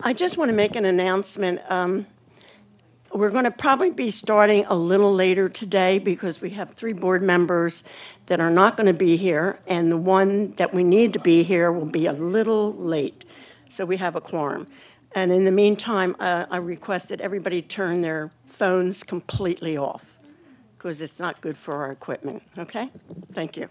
I just want to make an announcement. We're going to probably be starting a little later today because we have 3 board members that are not going to be here, and the one that we need to be here will be a little late. So we have a quorum. And in the meantime, I requested everybody turn their phones completely off because it's not good for our equipment, okay? Thank you.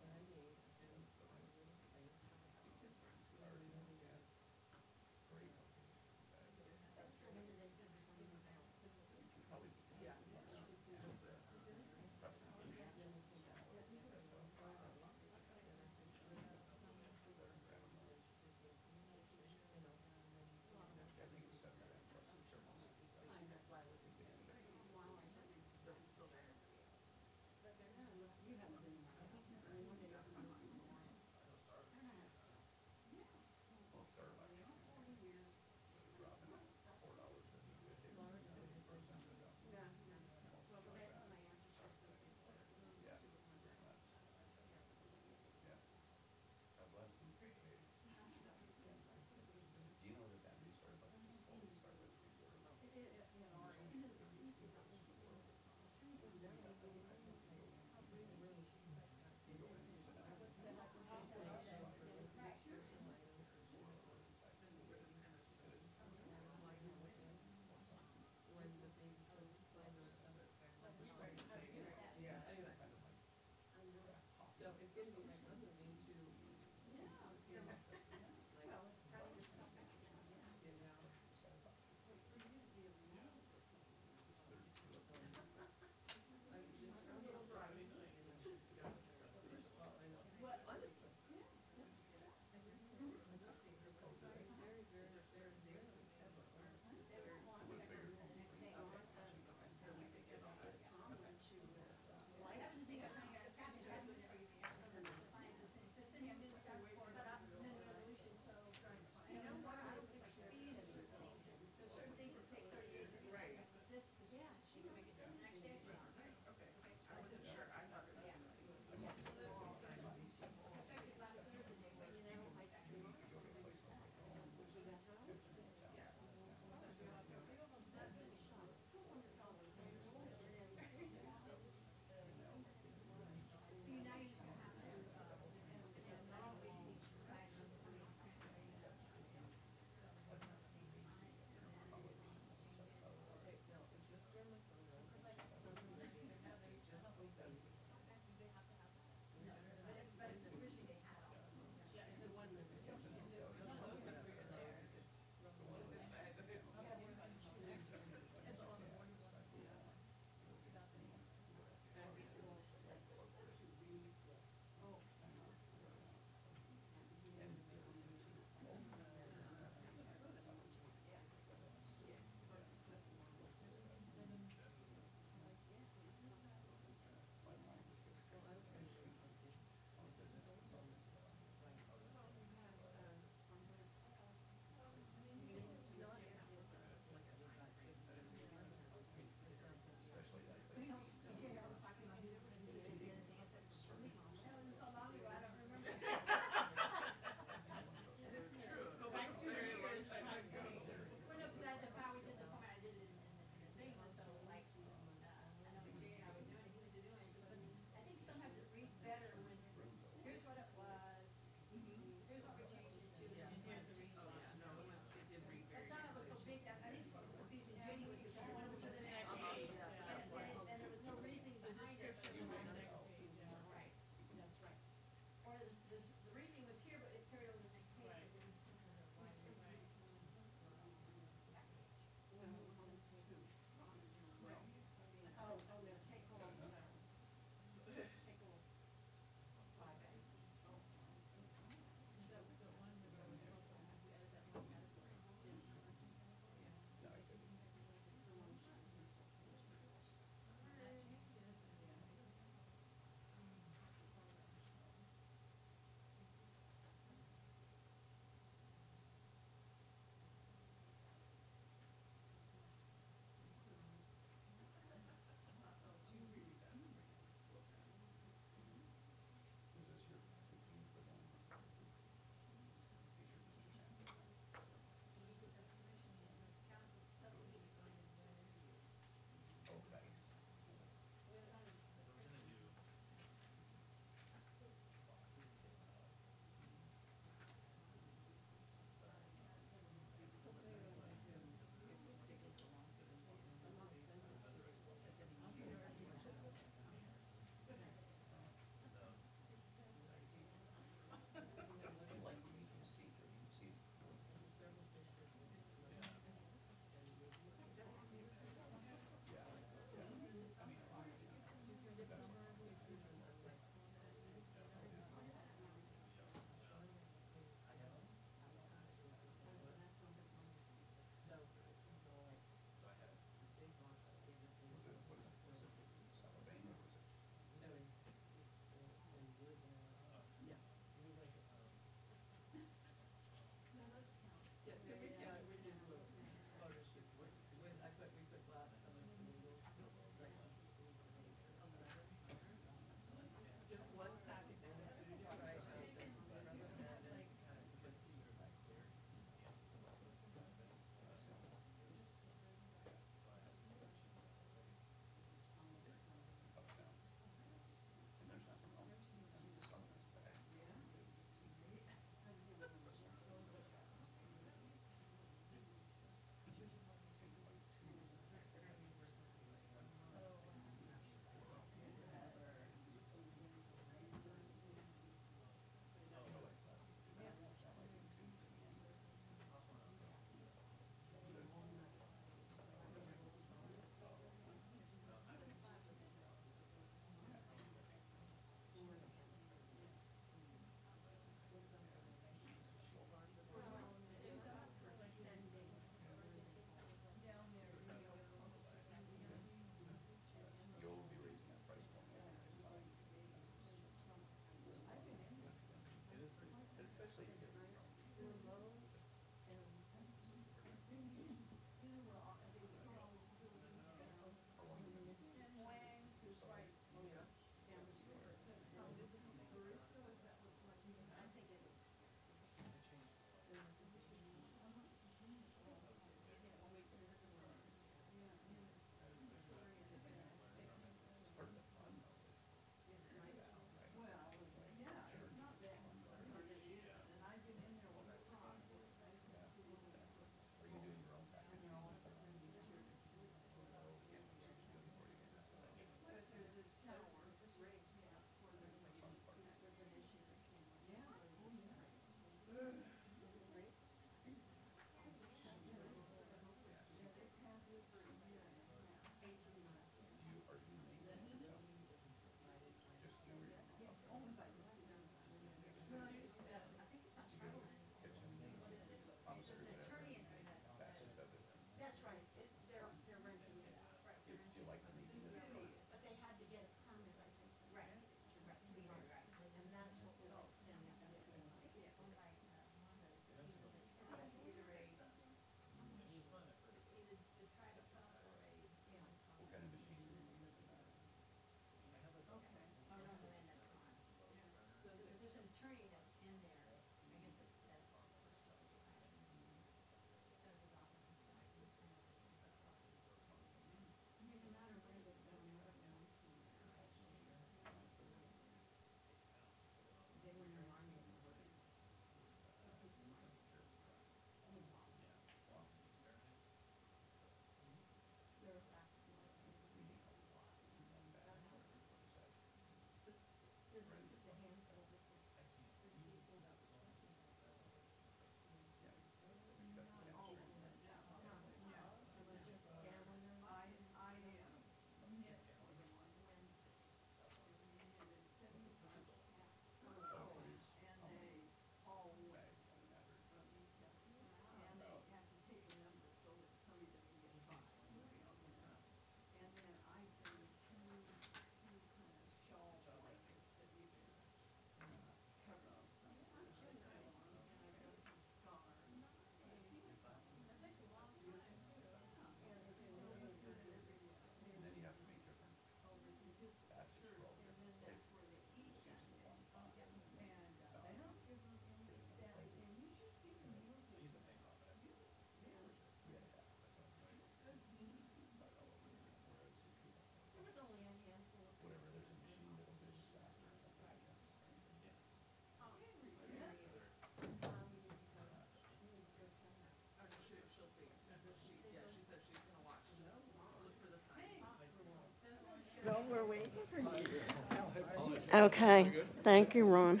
Okay, thank you, Ron.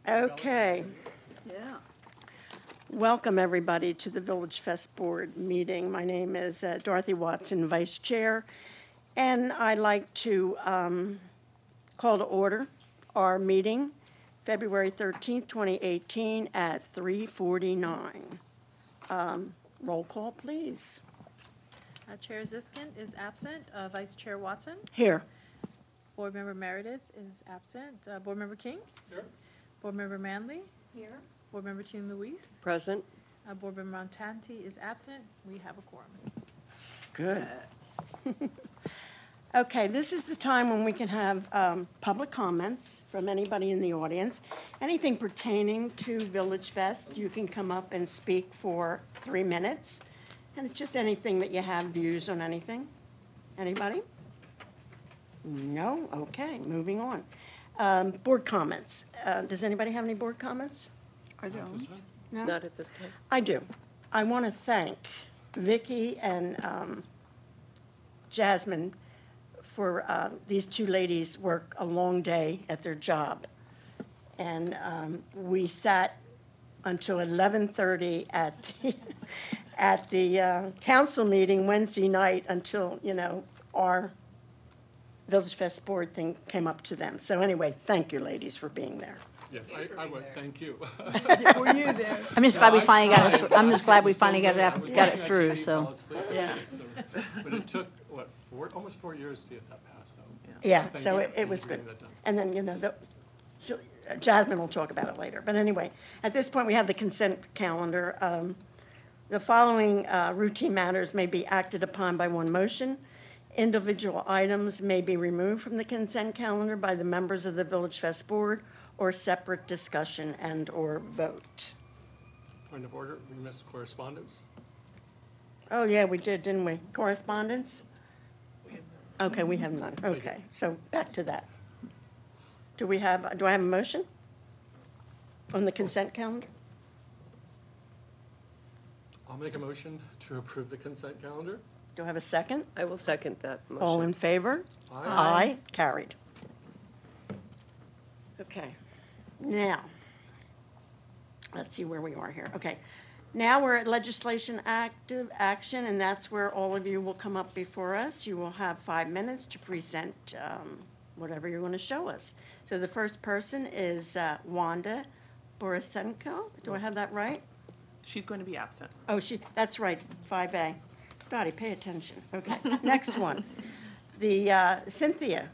Okay. Yeah. Welcome, everybody, to the Villagefest Board meeting. My name is Dorothy Watson, Vice Chair, and I'd like to call to order our meeting, February 13th, 2018, at 3:49. Roll call, please. Chair Ziskin is absent. Vice Chair Watson. Here. Board Member Meredith is absent. Board Member King. Here. Board Member Manley. Here. Board Member Chin Louise. Present. Board Member Montanti is absent. We have a quorum. Good. Okay, this is the time when we can have public comments from anybody in the audience. Anything pertaining to Village Fest, you can come up and speak for 3 minutes. And it's just anything that you have views on anything. Anybody? No? Okay, moving on. Board comments. Does anybody have any board comments? I don't. No? Not at this time. I do. I want to thank Vicki and Jasmine for these two ladies work a long day at their job. And we sat until 11:30 at the council meeting Wednesday night until, our Village Fest board thing came up to them. So anyway, thank you, ladies, for being there. Yes, I would, thank you. Were you there? I'm just glad we No, finally got it. fine. I'm just glad we So finally got I it was got it watching through. TV, So fell asleep. Yeah. But it took, almost 4 years to get that passed, so. Yeah, Thank so you. it was Thank you good. for getting that done. And then, Jasmine will talk about it later. But anyway, at this point, we have the consent calendar. The following routine matters may be acted upon by one motion. Individual items may be removed from the consent calendar by the members of the Village Fest Board or separate discussion and/or vote. Point of order, we missed correspondence. Oh, yeah, we did, didn't we? Correspondence? Okay, we have none. Okay, so back to that. Do I have a motion on the consent calendar? I'll make a motion to approve the consent calendar. Do I have a second? I will second that motion. All in favor? Aye. Aye, carried. Okay, now, let's see where we are here. Okay, now we're at legislation active action, and that's where all of you will come up before us. You will have 5 minutes to present whatever you're going to show us. So the first person is Wanda Borisenko. Do I have that right? She's going to be absent. Oh, that's right, 5A. Dottie, pay attention. Okay, next one. The Cynthia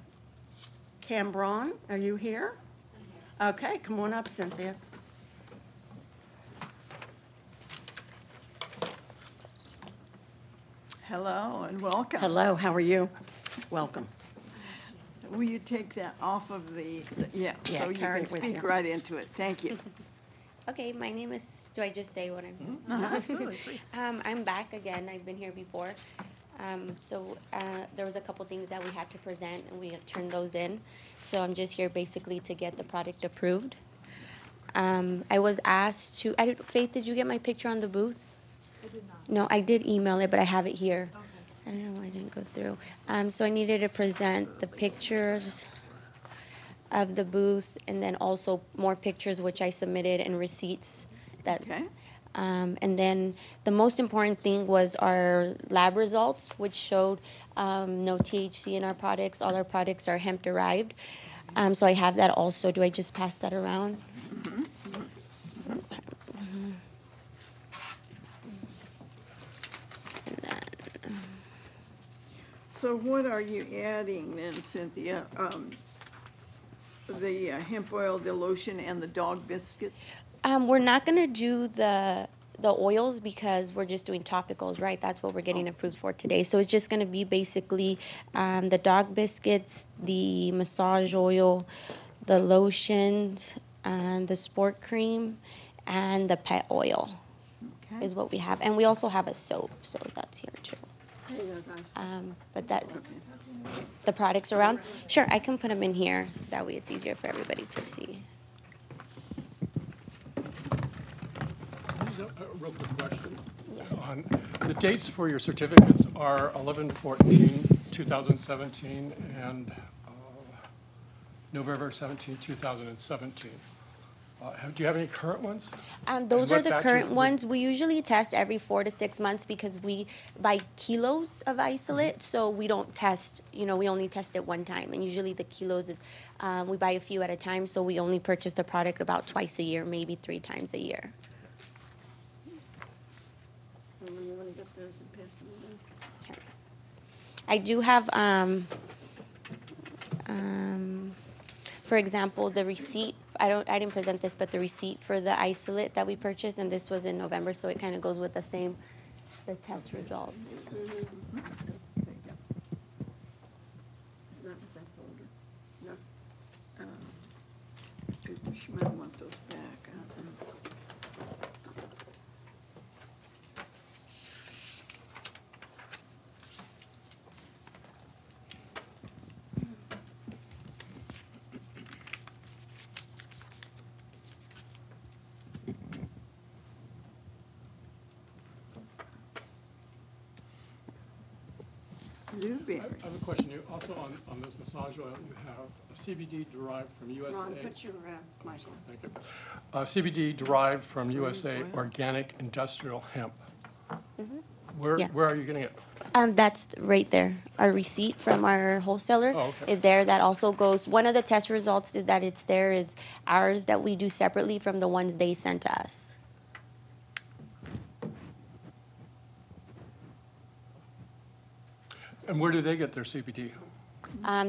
Cambron, are you here? Okay, come on up, Cynthia. Hello and welcome. Hello, how are you? Welcome. Will you take that off of yeah, Yeah, so you carry can it with speak you. right into it. Thank you. Okay, my name is, do I just say what I'm? Absolutely, please. I'm back again, I've been here before. There was a couple things that we had to present and we turned those in. So I'm just here basically to get the product approved. I was asked to, Faith, did you get my picture on the booth? I did not. No, I did email it, but I have it here. Okay. I don't know why I didn't go through. So I needed to present the pictures of the booth and then also more pictures which I submitted and receipts that. Okay. And then the most important thing was our lab results, which showed no THC in our products. All our products are hemp derived. So I have that also. Do I just pass that around? And then, So what are you adding then, Cynthia? The hemp oil, the lotion, and the dog biscuits? we're not gonna do the oils because we're just doing topicals, right? That's what we're getting approved for today. So it's just gonna be basically the dog biscuits, the massage oil, the lotions, and the sport cream, and the pet oil Okay. is what we have. And we also have a soap, so that's here too. But that, the products around, sure, I can put them in here. That way it's easier for everybody to see. A real quick question. Yes. On the dates for your certificates are 11/14/2018 2017 and November 17, 2017. Do you have any current ones? Those And are what the batches current would- ones. We usually test every 4 to 6 months because we buy kilos of isolate, so we don't test, we only test it one time. And usually the kilos, we buy a few at a time, so we only purchase the product about twice a year, maybe 3 times a year. You want to get those and pass them down? I do have, for example, the receipt. I didn't present this, but the receipt for the isolate that we purchased, and this was in November, so it kind of goes with the test results. Is that what that folder? No? She might want those back. Blueberry. I have a question. You also on this massage oil, you have a CBD derived from USA. Ron, put your mic on. Thank you. CBD derived from USA organic industrial hemp. Yeah. Where are you getting it? That's right there. Our receipt from our wholesaler Oh, okay. is there. That also goes, one of the test results is that it's there is ours that we do separately from the ones they sent to us. And where do they get their CBD?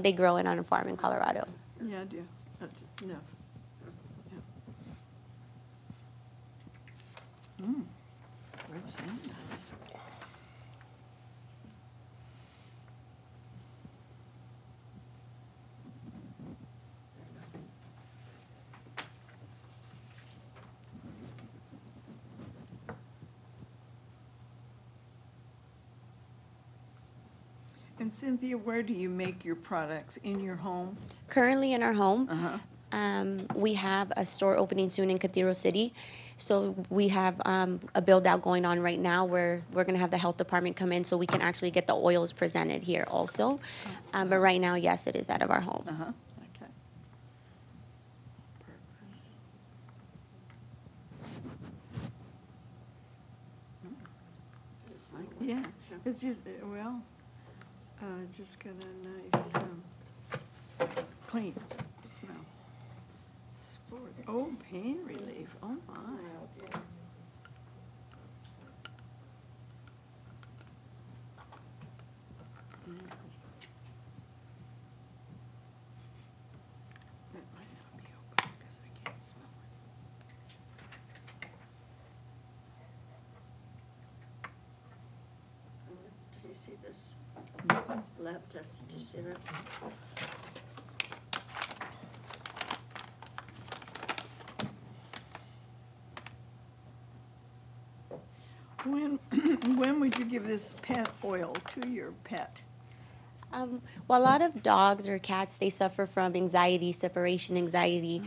They grow it on a farm in Colorado. Yeah, I do. That's enough. Yeah. Where's Sanitize? And Cynthia, where do you make your products? In your home? Currently in our home, Uh-huh. we have a store opening soon in Cathedral City. So we have a build out going on right now where we're going to have the health department come in so we can actually get the oils presented here also. But right now, yes, it is out of our home. Uh-huh, okay. Yeah, it's just, just got a nice, clean smell. Sport, oh, pain relief, oh my. That might not be open because I can't smell it. Did you see this lab test? Did you see that? When would you give this pet oil to your pet? Well, a lot of dogs or cats, they suffer from anxiety, separation anxiety,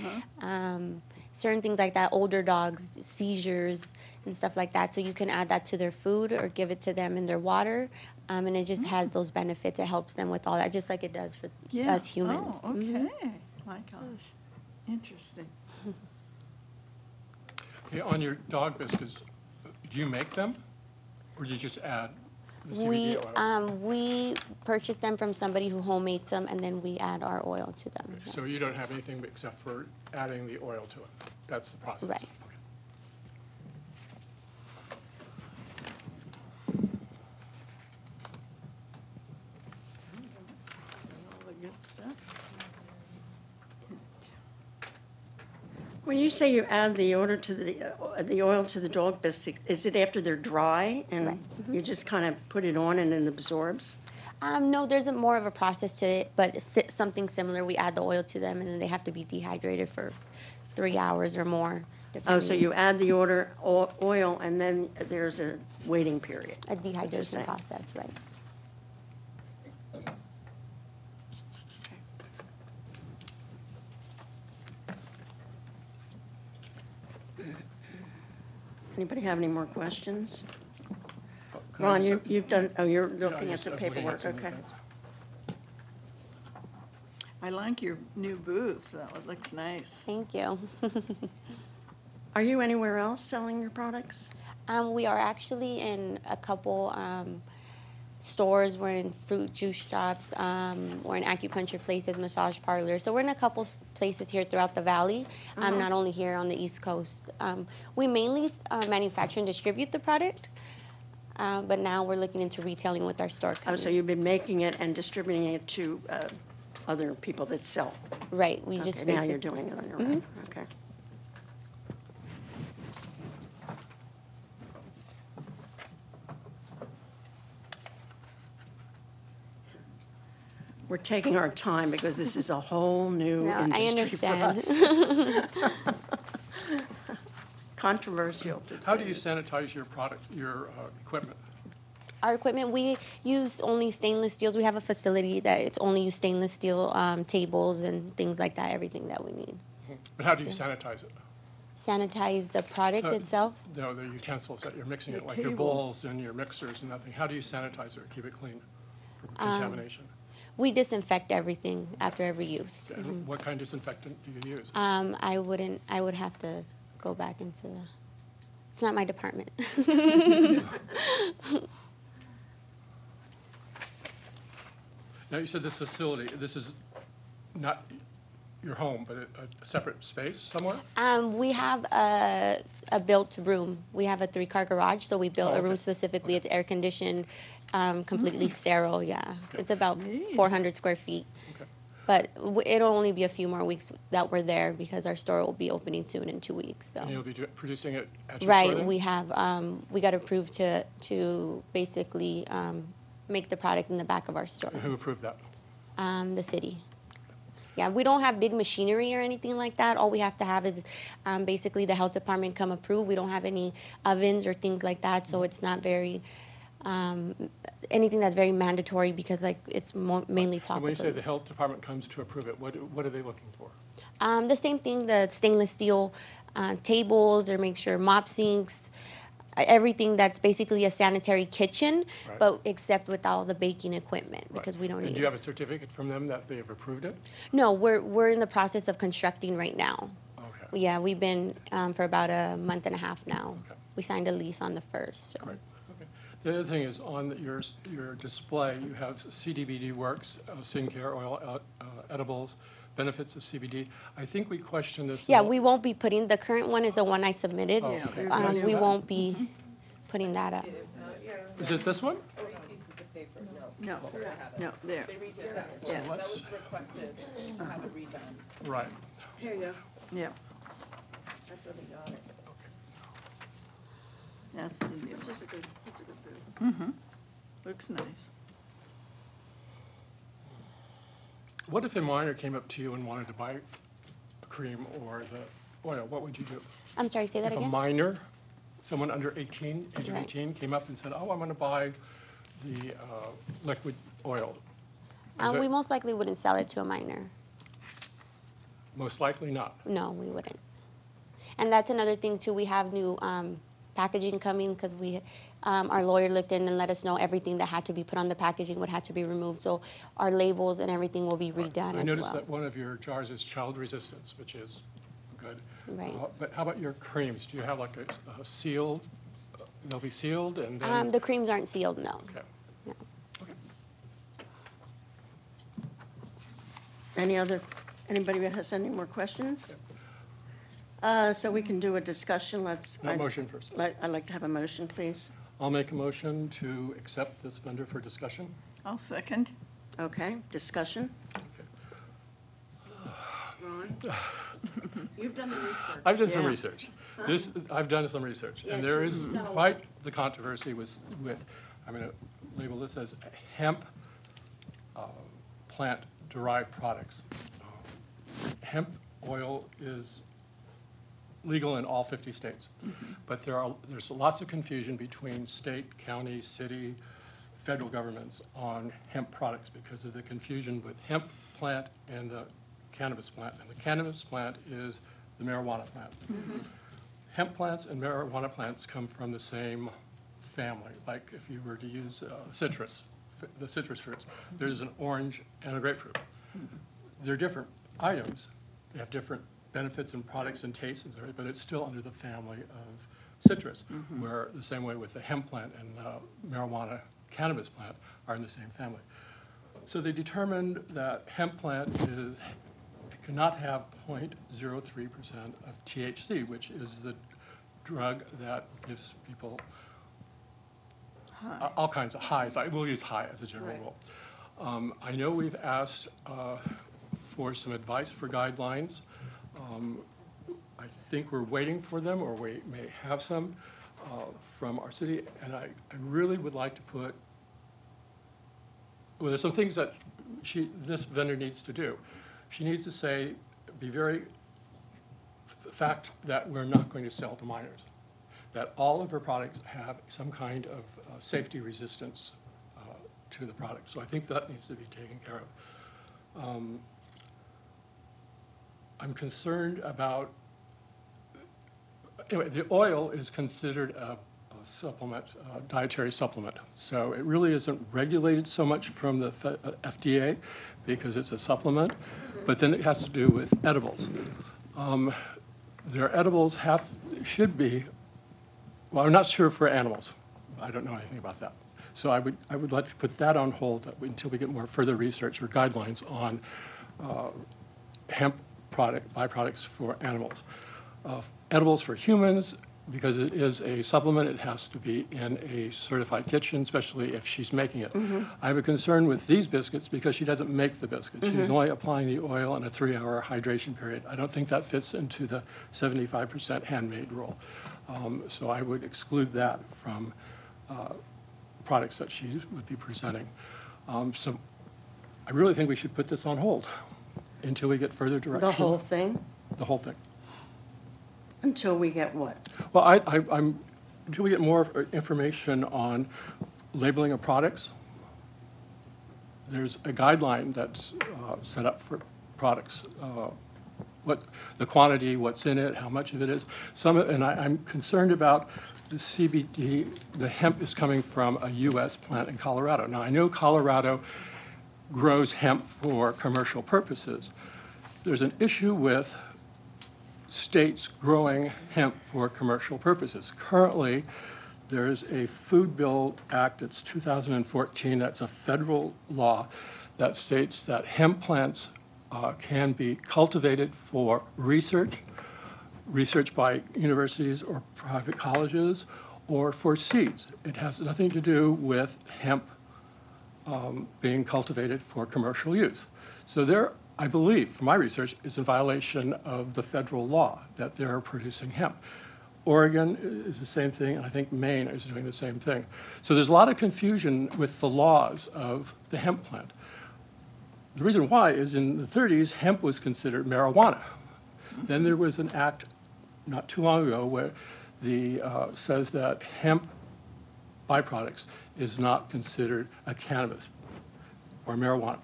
certain things like that. Older dogs, seizures and stuff like that. So you can add that to their food or give it to them in their water. And it just has those benefits. It helps them with all that, just like it does for us humans. Oh, okay. My gosh, interesting. Okay, on your dog biscuits, do you make them? Or do you just add the CBD oil? We purchase them from somebody who homemates them, and then we add our oil to them. So you don't have anything except for adding the oil to it? That's the process? Right. Okay. All the good stuff. When you say you add the oil to the dog biscuits, is it after they're dry and Right. you just kind of put it on and it absorbs? No, there's more of a process to it, but it's something similar. We add the oil to them, and then they have to be dehydrated for 3 hours or more. Oh, so depending. you add the oil and then there's a waiting period? A That's what you're dehydration saying. process, right? Anybody have any more questions? Can I Ron, just- you've done, you're Yeah, looking at just- the I'm looking paperwork, some of the okay. things. I like your new booth, though. It looks nice. Thank you. Are you anywhere else selling your products? We are actually in a couple stores. We're in fruit juice shops. We're in acupuncture places, massage parlors. So we're in a couple places here throughout the valley, not only here on the East Coast. We mainly manufacture and distribute the product, but now we're looking into retailing with our store Oh, company. so you've been making it and distributing it to other people that sell? Right, we just Okay, now you're basically- doing it on your own, okay. We're taking our time because this is a whole new No, I industry for understand. us. Controversial to say. How do you sanitize your product, your equipment? Our equipment, we use only stainless steels. We have a facility that it's only use stainless steel tables and things like that, everything that we need. But how do you sanitize it? Sanitize the product itself. No, the utensils that you're mixing it, The like your table. bowls and your mixers and that thing. How do you sanitize it or keep it clean from contamination? We disinfect everything after every use. And what kind of disinfectant do you use? I would have to go back into the, it's not my department. Now, you said this facility, this is not your home, but a separate space somewhere? We have a built room. We have a 3-car garage, so we built Oh, a room okay. specifically. It's air conditioned, completely sterile, yeah. It's about 400 square feet. Okay. But it'll only be a few more weeks that we're there because our store will be opening soon in 2 weeks, so. And you'll be producing it at your store Right, then? we have, we got approved to basically make the product in the back of our store, And who approved that? the city. Yeah, we don't have big machinery or anything like that. All we have to have is basically the health department come approve. We don't have any ovens or things like that, so it's not very, anything that's very mandatory because like it's mainly And when you say topicals. the health department comes to approve it, what are they looking for? The same thing, the stainless steel tables, or make sure mop sinks, everything that's basically a sanitary kitchen, Right. but except with all the baking equipment because we don't And need do you it. have a certificate from them that they have approved it? No, we're in the process of constructing right now. Okay. Yeah, we've been for about a month and a half now. Okay. We signed a lease on the 1st. So. Right, okay. The other thing is on your display, you have CBD works, skincare oil, edibles, benefits of CBD. I think we questioned this. Yeah, we won't be putting, the current one is the one I submitted. Oh, Yeah, okay. there's a We new- won't be putting that up. Is it this one? No, no, there. Yeah, Let's, requested to have it redone. right. Here you go. yeah, That's where we got it. that's the new This one. is a good booth. Looks nice. What if a minor came up to you and wanted to buy a cream or the oil? What would you do? I'm sorry, say that If a again? minor, someone under 18, age of Right. 18, came up and said, oh, I'm going to buy the liquid oil. Is We it- most likely wouldn't sell it to a minor. Most likely not. No, we wouldn't. And that's another thing too, we have new packaging coming because our lawyer looked in and let us know everything that had to be put on the packaging would have to be removed. So our labels and everything will be redone I as noticed well. that one of your jars is child resistance, which is good. Right. But how about your creams? Do you have like a sealed, they'll be sealed and then? The creams aren't sealed, no. Okay. No. Okay. Anybody that has any more questions? So we can do a discussion, let's. No, motion first. I'd like to have a motion, please. I'll make a motion to accept this vendor for discussion. I'll second. Okay, discussion. Okay. Ron? You've done the research. I've done some Yeah. research. I've done some research, Yes, and there you've is done a lot. quite the controversy with, I'm going to label this as hemp plant-derived products. Hemp oil is legal in all 50 states, but there's lots of confusion between state, county, city, federal governments on hemp products because of the confusion with hemp plant and the cannabis plant. And the cannabis plant is the marijuana plant. Hemp plants and marijuana plants come from the same family. Like if you were to use citrus, the citrus fruits, there's an orange and a grapefruit. they're different items. They have different benefits and products and tastes, and everything, but it's still under the family of citrus, where the same way with the hemp plant and the marijuana cannabis plant are in the same family. So they determined that hemp plant cannot have 0.03% of THC, which is the drug that gives people all kinds of highs. I will use high as a general rule. I know we've asked for some advice for guidelines. I think we're waiting for them, or we may have some from our city, and I really would like to put, well, there's some things that this vendor needs to do. She needs to say, be very fact that we're not going to sell to minors, that all of her products have some kind of safety resistance to the product. So I think that needs to be taken care of. I'm concerned about, anyway, the oil is considered a supplement, dietary supplement. So it really isn't regulated so much from the FDA because it's a supplement, but then it has to do with edibles. Their edibles should be, well, I'm not sure for animals. I don't know anything about that. So I would like to put that on hold until we get more further research or guidelines on hemp byproducts for animals. Edibles for humans, because it is a supplement, it has to be in a certified kitchen, especially if she's making it. I have a concern with these biscuits because she doesn't make the biscuits. She's only applying the oil in a 3-hour hydration period. I don't think that fits into the 75% handmade rule. So I would exclude that from products that she would be presenting. So I really think we should put this on hold until we get further direction. The whole thing? The whole thing. Until we get what? Well, until we get more information on labeling of products. There's a guideline that's set up for products, what the quantity, what's in it, how much of it is. I'm concerned about the CBD. The hemp is coming from a U.S. plant in Colorado. Now, I know Colorado grows hemp for commercial purposes. There's an issue with states growing hemp for commercial purposes. Currently, there's a Food Bill Act, it's 2014, that's a federal law that states that hemp plants can be cultivated for research by universities or private colleges, or for seeds. It has nothing to do with hemp being cultivated for commercial use. So there, I believe, from my research, is in violation of the federal law that they're producing hemp. Oregon is the same thing, and I think Maine is doing the same thing. So there's a lot of confusion with the laws of the hemp plant. The reason why is in the 30s, hemp was considered marijuana. Then there was an act not too long ago where says that hemp byproducts is not considered a cannabis or marijuana.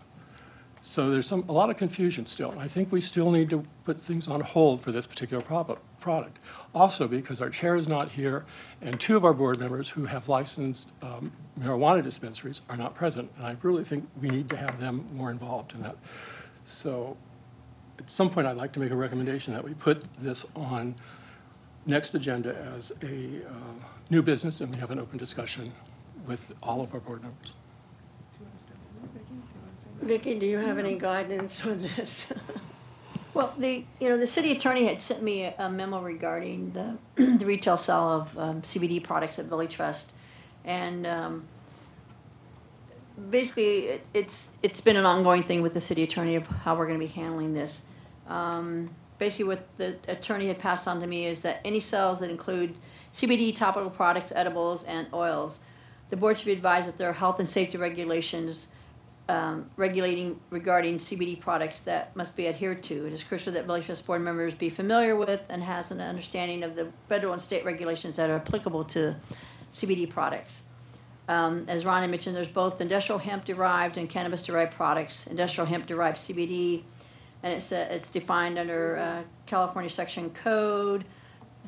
So there's a lot of confusion still. I think we still need to put things on hold for this particular product. Also, because our chair is not here, and 2 of our board members who have licensed marijuana dispensaries are not present, and I really think we need to have them more involved in that. So at some point, I'd like to make a recommendation that we put this on next agenda as a new business, and we have an open discussion with all of our board members. Vicki, do you have any guidance on this? Well, the city attorney had sent me a memo regarding the retail sale of CBD products at Villagefest, and basically it's been an ongoing thing with the city attorney of how we're going to be handling this. Basically, what the attorney had passed on to me is that any sales that include CBD topical products, edibles, and oils, the board should be advised that there are health and safety regulations regulating regarding CBD products that must be adhered to. It is crucial that Villagefest board members be familiar with and has an understanding of the federal and state regulations that are applicable to CBD products. As Ron had mentioned, there's both industrial hemp-derived and cannabis-derived products. Industrial hemp-derived CBD, and it's defined under California Section Code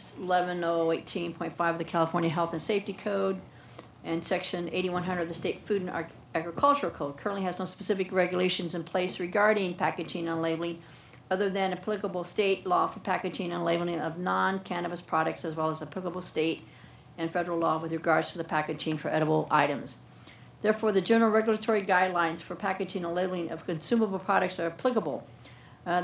11018.5 of the California Health and Safety Code. And Section 8100 of the State Food and Agricultural Code currently has no specific regulations in place regarding packaging and labeling other than applicable state law for packaging and labeling of non-cannabis products, as well as applicable state and federal law with regards to the packaging for edible items. Therefore, the general regulatory guidelines for packaging and labeling of consumable products are applicable.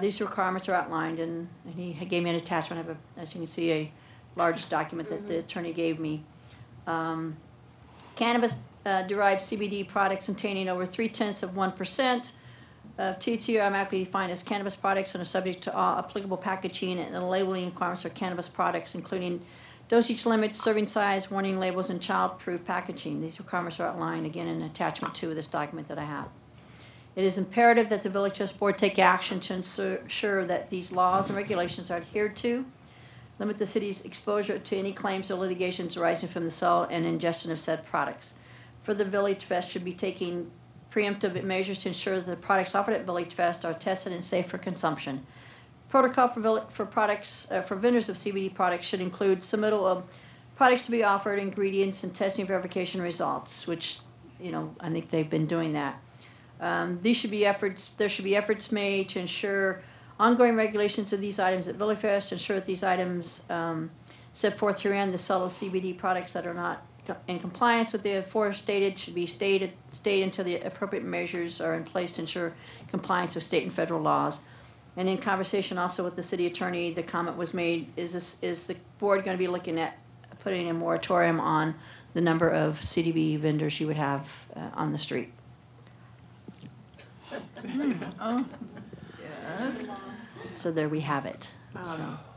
These requirements are outlined, and he gave me an attachment. I have, as you can see, a large document that the attorney gave me. Cannabis derived CBD products containing over 0.3% of THC are automatically defined as cannabis products and are subject to all applicable packaging and labeling requirements for cannabis products, including dosage limits, serving size, warning labels, and child-proof packaging. These requirements are outlined again in attachment 2 of this document that I have. It is imperative that the Villagefest Board take action to ensure that these laws and regulations are adhered to, limit the city's exposure to any claims or litigations arising from the sale and ingestion of said products. Further, Villagefest should be taking preemptive measures to ensure that the products offered at Villagefest are tested and safe for consumption. Protocol for vendors of CBD products should include submittal of products to be offered, ingredients, and testing verification results, which, I think they've been doing that. There should be efforts made to ensure ongoing regulations of these items at Villagefest, ensure that these items set forth herein, the sale of CBD products that are not in compliance with the aforestated should be stayed until the appropriate measures are in place to ensure compliance with state and federal laws. And in conversation also with the city attorney, the comment was made, is the board going to be looking at putting a moratorium on the number of CBD vendors you would have on the street? Oh, yes. So there we have it.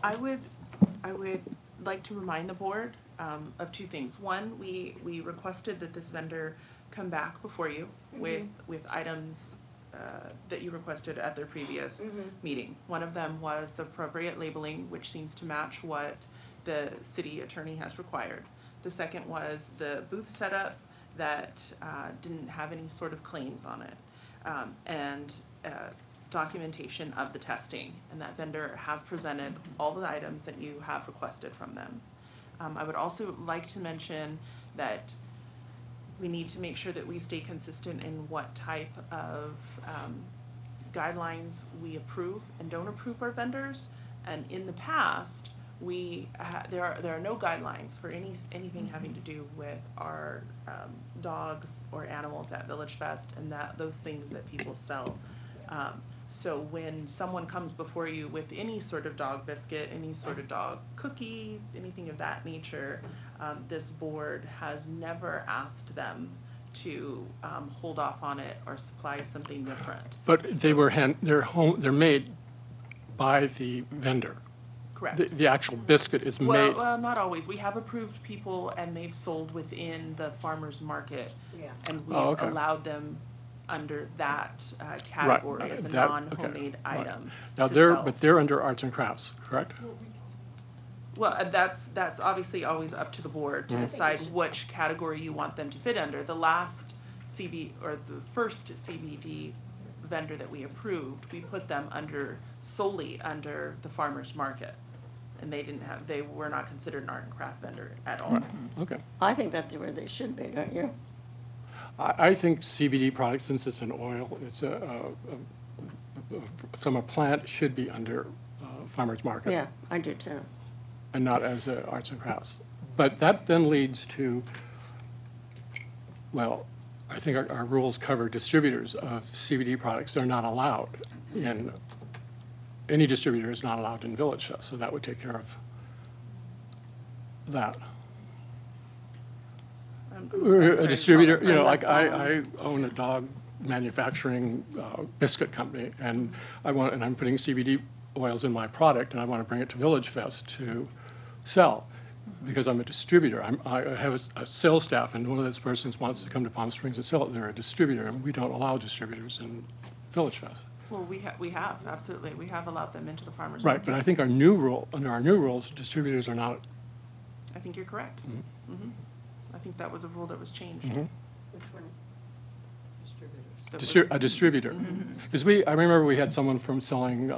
I would like to remind the board of two things. One, we requested that this vendor come back before you with items that you requested at their previous meeting. One of them was the appropriate labeling, which seems to match what the city attorney has required. The second was the booth setup that didn't have any sort of claims on it, and documentation of the testing. And that vendor has presented all the items that you have requested from them. I would also like to mention that we need to make sure that we stay consistent in what type of guidelines we approve and don't approve our vendors. And in the past, there are no guidelines for anything having to do with our dogs or animals at Villagefest and those things that people sell. So when someone comes before you with any sort of dog biscuit, any sort of dog cookie, anything of that nature, this board has never asked them to hold off on it or supply something different. But they're made by the vendor. Correct. The actual biscuit is made. Well, not always. We have approved people and they've sold within the farmer's market. Yeah. And we Oh, okay. allowed them under that category Right, as a that- non-homemade okay, right. item Now to sell. they're under arts and crafts, correct? Well, that's obviously always up to the board to decide which category you want them to fit under. The last the first CBD vendor that we approved, we put them solely under the farmer's market. And they were not considered an art and craft vendor at all. Right, okay. I think that's where they should be, don't you? I think CBD products, since it's an oil, it's from a plant, should be under farmer's market. Yeah, I do too. And not as arts and crafts. But that then leads to, well, I think our rules cover distributors of CBD products. They're not allowed any distributor is not allowed in Villagefest, so that would take care of that. A distributor, like I own a dog manufacturing biscuit company, and I'm putting CBD oils in my product, and I want to bring it to Villagefest to sell, because I'm a distributor. I have a sales staff, and one of those persons wants to come to Palm Springs and sell it. They're a distributor, and we don't allow distributors in Villagefest. Well, we have, absolutely. We have allowed them into the farmer's Right, market. but I think under our new rules, distributors are not. I think you're correct. I think that was a rule that was changed. Mhm. Which one? That A distributor. Because I remember we had someone from selling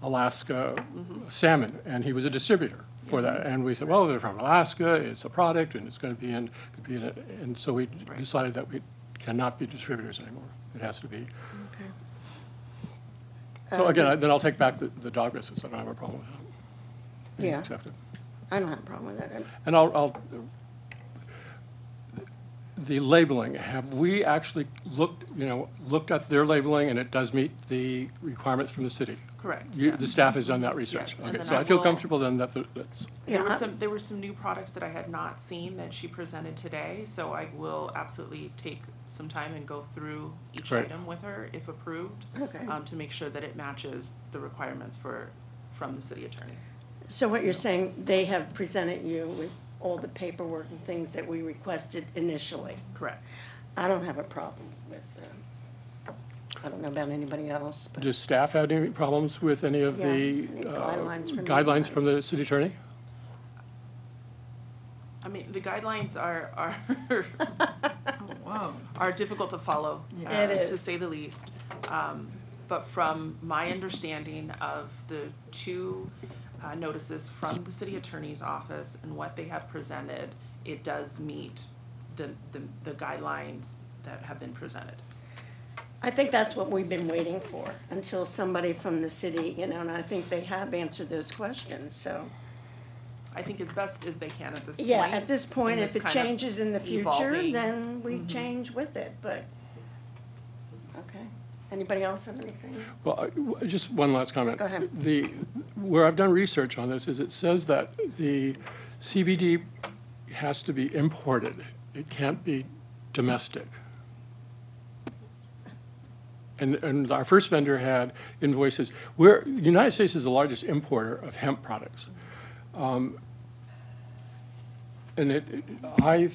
Alaska salmon, and he was a distributor. for that. And we said, well, they're from Alaska, it's a product, and it's going to be in, and so we decided that we cannot be distributors anymore. It has to be. Okay. So again, then I'll take back the dog biscuits. I don't have a problem with that. They Yeah. accept it. I don't have a problem with that. And the labeling, have we actually looked at their labeling, and it does meet the requirements from the city? Correct, The yes. staff has done that research? Yes, and Okay, then so I I feel will- comfortable then that that's, There were Yeah, there were some new products that I had not seen that she presented today, so I will absolutely take some time and go through each Right. item with her, if approved, Okay. to make sure that it matches the requirements from the city attorney. So what you're saying, they have presented you with all the paperwork and things that we requested initially? Correct. I don't have a problem with, I don't know about anybody else, but does staff have any problems with any of Yeah, the any guidelines from you guidelines guys? from the city attorney? I mean, the guidelines are Oh, wow. are difficult to follow, Yeah. It to is. say the least. But from my understanding of the two notices from the city attorney's office and what they have presented, it does meet the guidelines that have been presented. I think that's what we've been waiting for, until somebody from the city, and I think they have answered those questions, so. I think as best as they can at this point. Yeah, at this point, in if this it kind of changes in the future, evolving- then we change with it, but, okay. Anybody else have anything? Well, just one last comment. Go ahead. Where I've done research on this is it says that the CBD has to be imported. It can't be domestic. And our first vendor had invoices. The United States is the largest importer of hemp products. And I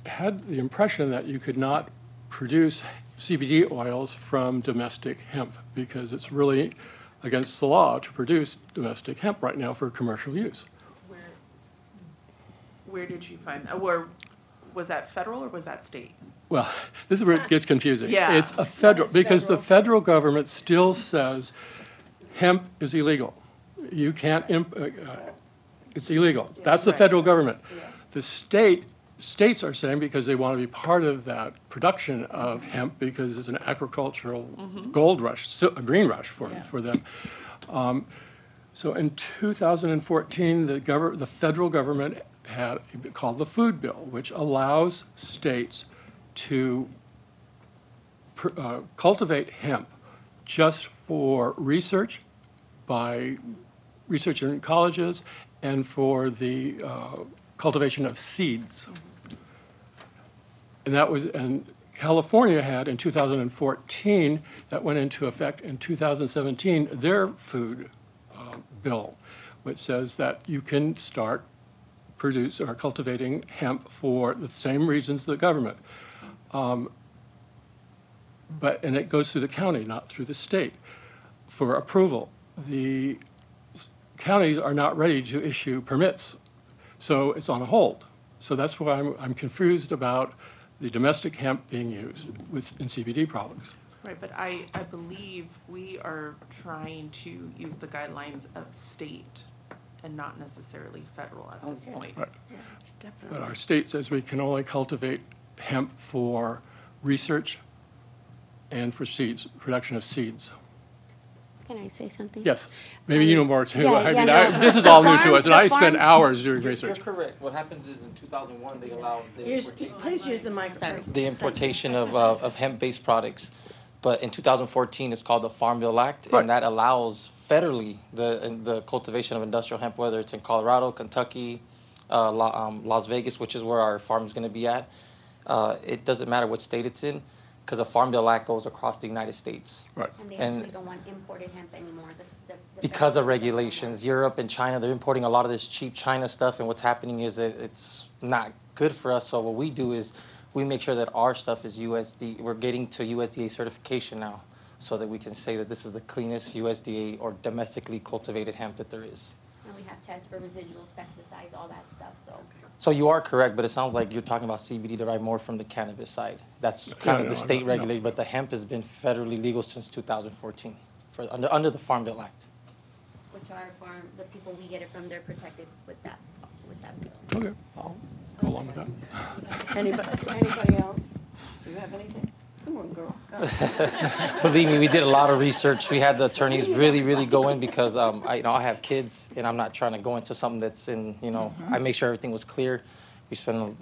had the impression that you could not produce CBD oils from domestic hemp because it's really against the law to produce domestic hemp right now for commercial use. Where did you find, or was that federal or was that state? Well, this is where it gets confusing. Yeah. It's a federal, It's because the federal. federal government still says hemp is illegal. You can't, it's illegal. That's the right. federal government. The states are saying, because they want to be part of that production of hemp, because it's an agricultural gold rush, still a green rush for them. So in 2014, the federal government had called the Food Bill, which allows states to cultivate hemp just for research by research in colleges and for the cultivation of seeds. And California had in 2014, that went into effect in 2017, their food bill, which says that you can start cultivating hemp for the same reasons the government. And it goes through the county, not through the state, for approval. The counties are not ready to issue permits, so it's on hold. So that's why I'm confused about the domestic hemp being used in CBD products. Right, but I believe we are trying to use the guidelines of state and not necessarily federal at this Okay. point. Right. Yeah, it's But definitely. our state says we can only cultivate hemp for research and for seeds, production of seeds. Can I say something? Yes, maybe you know more too. Yeah, I yeah, mean, no. this is all new to Farm- us, and the I spent farm- hours doing You're research. correct. What happens is in 2001, they allowed Please use the microphone. the importation of hemp-based products. But in 2014, it's called the Farm Bill Act, Right. and that allows federally the cultivation of industrial hemp, whether it's in Colorado, Kentucky, Las Vegas, which is where our farm is going to be at. It doesn't matter what state it's in, because the Farm Bill Act goes across the United States. Right. And they And- actually don't want imported hemp anymore. Because of regulations, Europe and China, they're importing a lot of this cheap China stuff, and what's happening is that it's not good for us. So what we do is we make sure that our stuff is we're getting to USDA certification now, so that we can say that this is the cleanest USDA or domestically cultivated hemp that there is. And we have tests for residuals, pesticides, all that stuff, so. So you are correct, but it sounds like you're talking about CBD derived more from the cannabis side. That's kind of no, the state no. regulated, but the hemp has been federally legal since 2014 under the Farm Bill Act. Which HR form, the people we get it from, they're protected with that bill. Okay, I'll go along with that. Anybody else? Do you have anything? Come on, girl. Go. Believe me, we did a lot of research. We had the attorneys really go in because I have kids and I'm not trying to go into something that's in, I make sure everything was clear. We spent,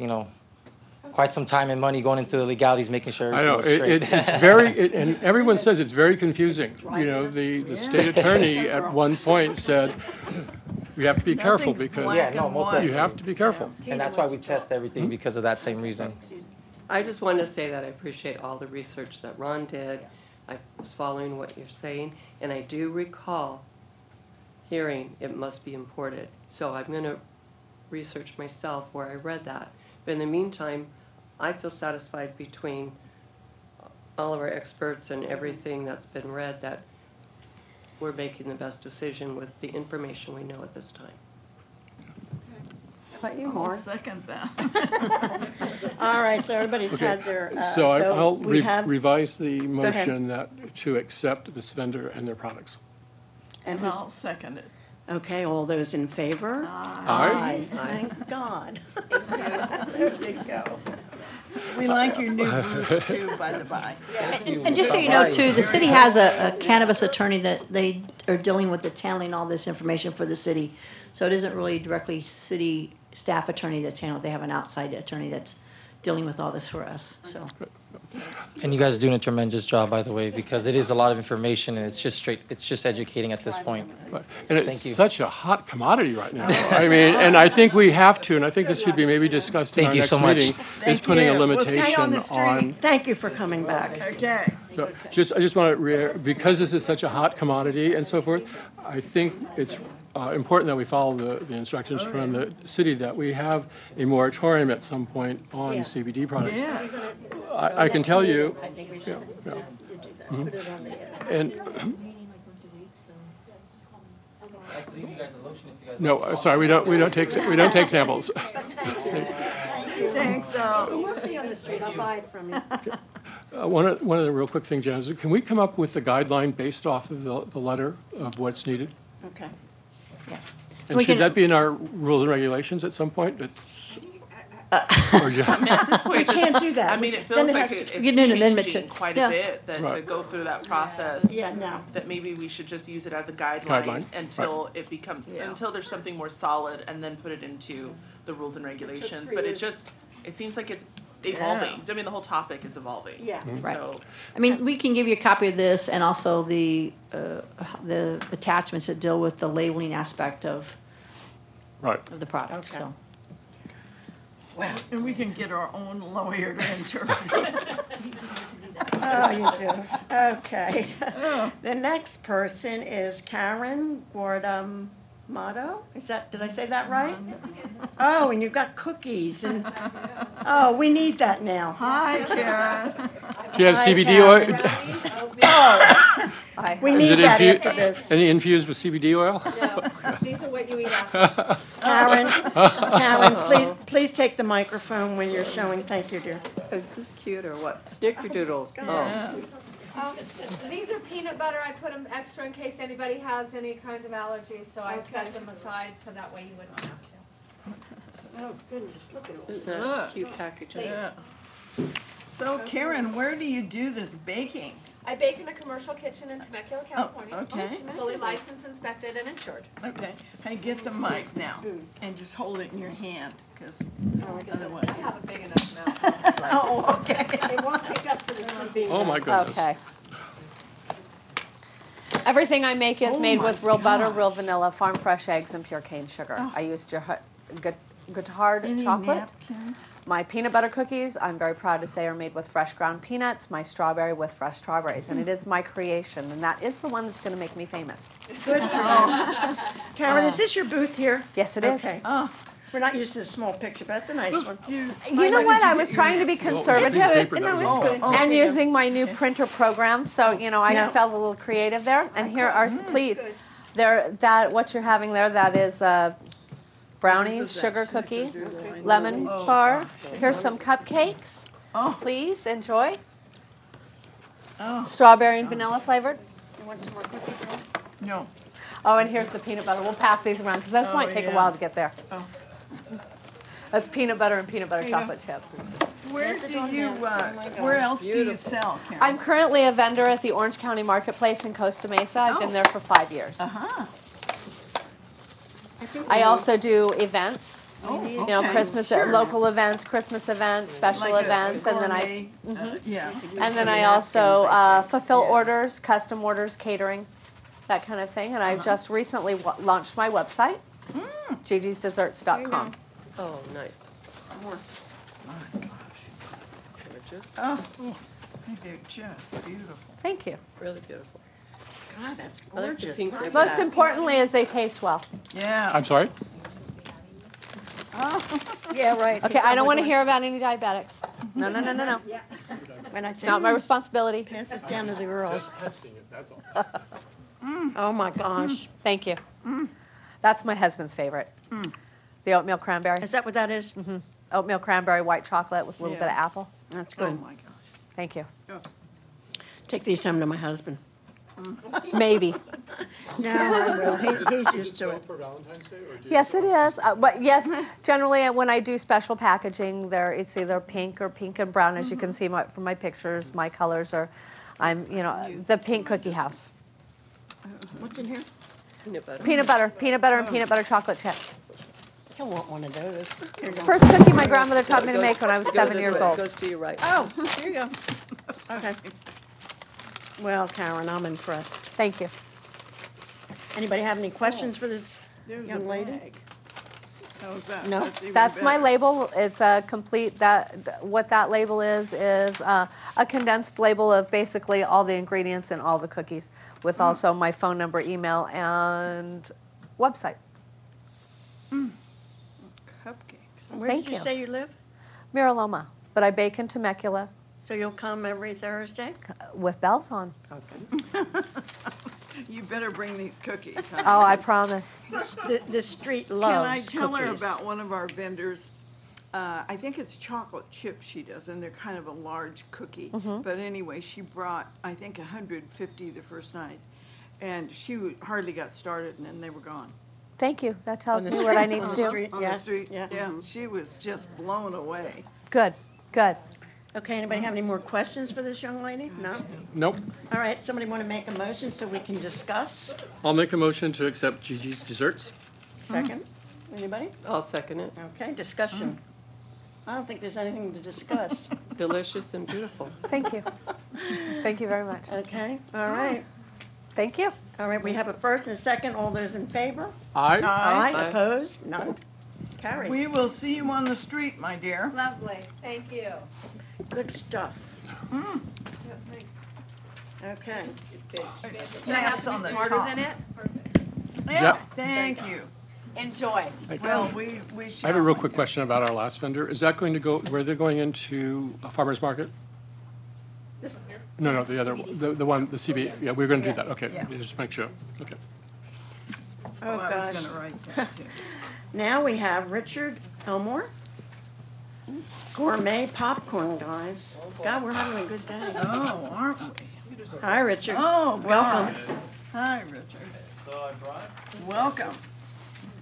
quite some time and money going into the legalities, making sure I everything know, was straight. it's very, and everyone says it's very confusing. The state attorney at one point said, you have to be careful Nothing's because black and white. you have to be careful. And that's why we test everything because of that same reason. I just wanted to say that I appreciate all the research that Ron did. I was following what you're saying, and I do recall hearing it must be imported. So I'm going to research myself where I read that. But in the meantime, I feel satisfied between all of our experts and everything that's been read that we're making the best decision with the information we know at this time. How about you, I'll Mark? second that. All right, so everybody's had their, So I'll we have, revise the ahead. motion to accept this vendor and their products. and And who's, I'll second it. okay, all those in favor? Aye. Thank God. There you go. We like your new booth too, by the by. And just so you know too, the city has a cannabis attorney that they are dealing with, that's handling all this information for the city. So it isn't really directly city staff attorney that's handling, they have an outside attorney that's dealing with all this for us, so. And you guys are doing a tremendous job, by the way, because it is a lot of information and it's just educating at this point. Right. And Thank you. it's such a hot commodity right now. I mean, and I think we have to, and I think this should be maybe discussed in Thank our you next so much. meeting, is Thank putting a you. We'll stay on limitation the street. on. Thank you for coming back. Okay. So I just want to, because this is such a hot commodity and so forth, I think it's important that we follow the instructions from the city that we have a moratorium at some point on Yeah. CBD products. Yes. I can tell you, I think we should yeah. do that. Put it on the, And, no, sorry, we don't take samples. Thanks, we'll see you on the street, I'll buy it from you. One of the real quick things, Jan, is can we come up with the guideline based off of the letter of what's needed? Okay. And We should can- that be in our rules and regulations at some point? Or just- We can't do that. I mean, it Then feels like has to- it's You need an amendment changing to- quite yeah. a bit, that to Right. go through that process. Yeah, no. That maybe we should just use it as a Guideline, guideline until it becomes, Yeah. until there's something more solid, and then put it into the rules and regulations. But it seems like it's evolving. I mean, the whole topic is evolving. Yeah. So, I mean, we can give you a copy of this and also the attachments that deal with the labeling aspect of Right. the product, Okay. so. And we can get our own lawyer to interpret. Oh, you do, okay. The next person is Karen Guardamato, did I say that right? Oh, and you've got cookies and, oh, we need that now. Hi, Karen. Do you have Hi, CBD oil? We Is need it that infu- after this. Any infused with CBD oil? These are what you eat after. Karen, please take the microphone when you're showing, thank you, dear. Is this cute or what? Snickerdoodles. Oh, These are peanut butter. I put them extra in case anybody has any kind of allergies, so I set them aside so that way you wouldn't have to. Oh, goodness, look at all isn't this. that Look. cute packaging? Yeah. So Karen, where do you do this baking? I bake in a commercial kitchen in Temecula, California. okay. Fully licensed, inspected, and insured. Okay. Hey, get the mic now and just hold it in your hand, because otherwise. I have a big enough mouth. Oh, okay. It won't pick up for the time being. Oh, my goodness. Okay. Everything I make is made with real butter, real vanilla, farm fresh eggs, and pure cane sugar. I use Guittard Any chocolate. napkins? My peanut butter cookies, I'm very proud to say, are made with fresh ground peanuts. My strawberry with fresh strawberries, and it is my creation, and that is the one that's going to make me famous. Good for you. Karen, is this your booth here? Yes, it is. Okay. Oh, We're not used to the small picture, but that's a nice one. dude. You know what? I was trying to be It's conservative good, no, it's good. Oh, and There you go. using my new printer program, so you know I No. felt a little creative there. And here are please, what you're having there, that is brownies, sugar cookie, lemon bar. Here's some cupcakes. Oh. Please enjoy. Oh. Strawberry and vanilla flavored. You want some more cookies, Ron? No. Oh, and here's the peanut butter. We'll pass these around because this might take a while to get there. Oh. That's peanut butter and peanut butter There you chocolate chip. Where Yes, do it's on you, there. Oh my where gosh. else do you sell, Karen? I'm currently a vendor at the Orange County Marketplace in Costa Mesa. I've been Oh. there for 5 years. Uh-huh. I also do events. Oh, You know, okay. Christmas, Sure. local events, Christmas events, special Like a events, and then I, gourmet, yeah. and then I also fulfill orders, custom orders, catering, that kind of thing. And I just recently launched my website, gigisdesserts.com. Oh, nice. My gosh. Gorgeous. Oh, they're just beautiful. Thank you. Really beautiful. God, that's I like the gorgeous. pink ribbon. Most importantly is they taste well. Yeah. I'm sorry? Yeah, right. Okay, I don't want to hear about any diabetics. No, no, no, no, no. When I It's not my responsibility. pass this down to the girls. Just testing it, that's all. Oh, my gosh. Thank you. That's my husband's favorite. The oatmeal cranberry. Is that what that is? Oatmeal cranberry white chocolate with a little bit of apple. That's Oh, good. my gosh. Thank you. Take these home to my husband. Maybe. No, I will. He's used to it. For Valentine's Day, or do you? Yes, it is. But yes, generally when I do special packaging, it's either pink or pink and brown, as you can see from my pictures. My colors are, the pink cookie house. What's in here? Peanut butter. Peanut butter and peanut butter chocolate chip. I want one of those. Here you It's go. the first cookie my grandmother taught me to make when I was It goes 7 this years way. old. It goes to your right. Oh, here you go. Okay. Well, Karen, I'm impressed. Thank you. Anybody have any questions for this There's a young lady? bag. How's that? No. even That's my better. label. It's a complete, what that label is a condensed label of basically all the ingredients in all the cookies, with also my phone number, email, and website. Cupcakes. Where Thank did you you. say you live? Miraloma, but I bake in Temecula So you'll come every Thursday? with bells on. Okay. You better bring these cookies, huh? Oh, I promise. The street Can I loves tell her cookies. about one of our vendors? I think it's chocolate chip she does, and they're kind of a large cookie. But anyway, she brought, I think, 150 the first night. And she hardly got started, and then they were gone. Thank you. That tells On me the what I street- need on to the do. street, On yeah, the street, yeah. yeah, she was just blown away. Good, good. Okay, anybody have any more questions for this young lady? No? Nope. All right, somebody want to make a motion so we can discuss? I'll make a motion to accept Gigi's Desserts. Second? Anybody? I'll second it. Okay, discussion. I don't think there's anything to discuss. Delicious and beautiful. Thank you. Thank you very much. Okay, all right. Thank you. All right, we have a first and a second. All those in favor? Aye. Aye. Aye. Opposed? None? Carries. We will see you on the street, my dear. Lovely, thank you. Good stuff. Okay. Do I have Snaps to on be the smarter top. than it? Perfect. Yeah, Yep. thank you. Enjoy. Well, we shall. I have a real quick question about our last vendor. Is that going to go, where they're going into a farmer's market? This- No, the other, the one, the CB, yeah, we're going to do that, okay. Yeah. Just make sure, okay. Oh, I was gosh. gonna write that too. Now we have Richard Elmore. Gourmet popcorn, guys. God, we're having a good day. Oh, aren't we? Hi, Richard. Oh, Welcome. gosh. Hi, Richard. So I brought, Welcome.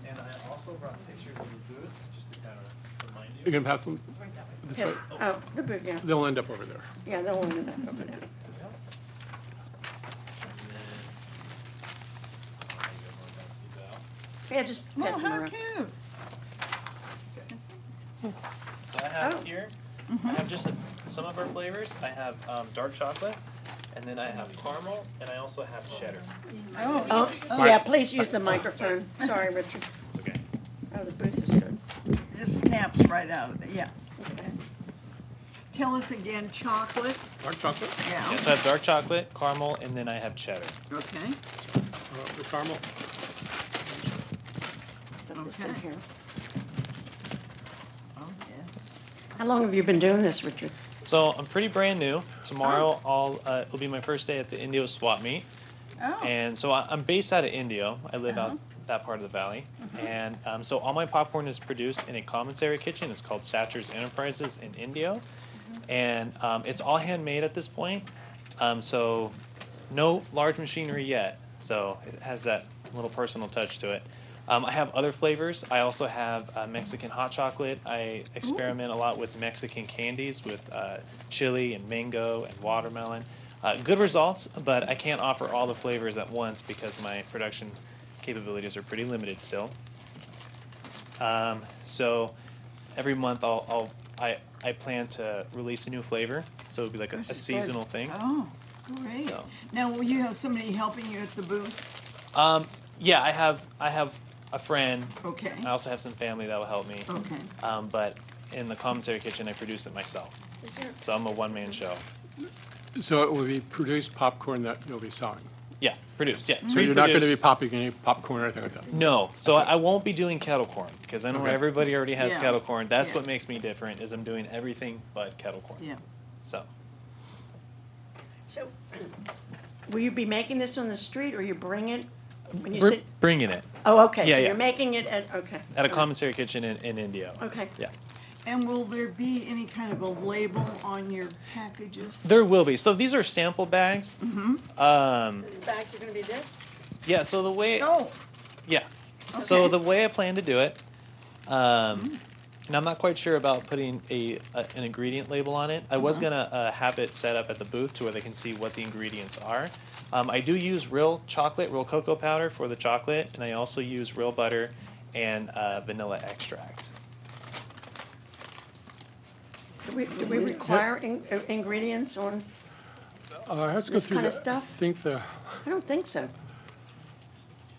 and I also brought pictures of the booth, just to kind of remind you. You can pass them this Yes. way. Oh, the big, yeah. They'll end up over there. Yeah, they'll end up over there. And then, I'll get more dusties out. Yeah, just Oh, pass them how around. cute. So I have Oh. here, I have just some of our flavors. I have dark chocolate, and then I have caramel, and I also have cheddar. Oh, Oh, yeah, please use the microphone. Sorry, Richard. It's okay. Oh, the booth is good. this snaps right out of it, yeah. Okay. Tell us again, chocolate? Dark chocolate, Yeah, Yeah, so I have dark chocolate, caramel, and then I have cheddar. okay. the caramel. Put this in Okay. here. Oh, yes. How long have you been doing this, Richard? So I'm pretty brand new. Tomorrow, it'll be my first day at the Indio swap meet. Oh, And so I'm based out of Indio. I live out that part of the valley. And so all my popcorn is produced in a commissary kitchen. It's called Satcher's Enterprises in Indio. And it's all handmade at this point. So no large machinery yet. So it has that little personal touch to it. I have other flavors. I also have Mexican hot chocolate. I experiment a lot with Mexican candies with chili and mango and watermelon. Good results, but I can't offer all the flavors at once because my production capabilities are pretty limited still. So every month I plan to release a new flavor, so it'll be like a seasonal thing. Oh, great. So. Now, will you have somebody helping you at the booth? Yeah, I have a friend. Okay. I also have some family that will help me. Okay. But in the commissary kitchen, I produce it myself. So I'm a one-man show. So it will be produced popcorn that you'll be selling? Yeah, produced, yeah. So you're not going to be popping any popcorn or anything like that? No, so I won't be doing kettle corn, because I know Okay. everybody already has Yeah. kettle corn. That's Yeah. what makes me different, is I'm doing everything but kettle corn. Yeah. So, So, will you be making this on the street, or you bring it? When you we're say, bringing it oh, okay, Yeah, so yeah. you're making it at, okay. at a commissary kitchen in Indio. Okay. Yeah. And will there be any kind of a label on your packages? There will be. So these are sample bags. Mm-hmm. The bags are gonna be this? Yeah, so the way, Oh, yeah. So Okay. the way I plan to do it, and I'm not quite sure about putting an ingredient label on it. I was gonna have it set up at the booth to where they can see what the ingredients are. I do use real chocolate, real cocoa powder for the chocolate, and I also use real butter and vanilla extract. Do we require ingredients on, Let's go This through kind of the, stuff? I think I don't think so.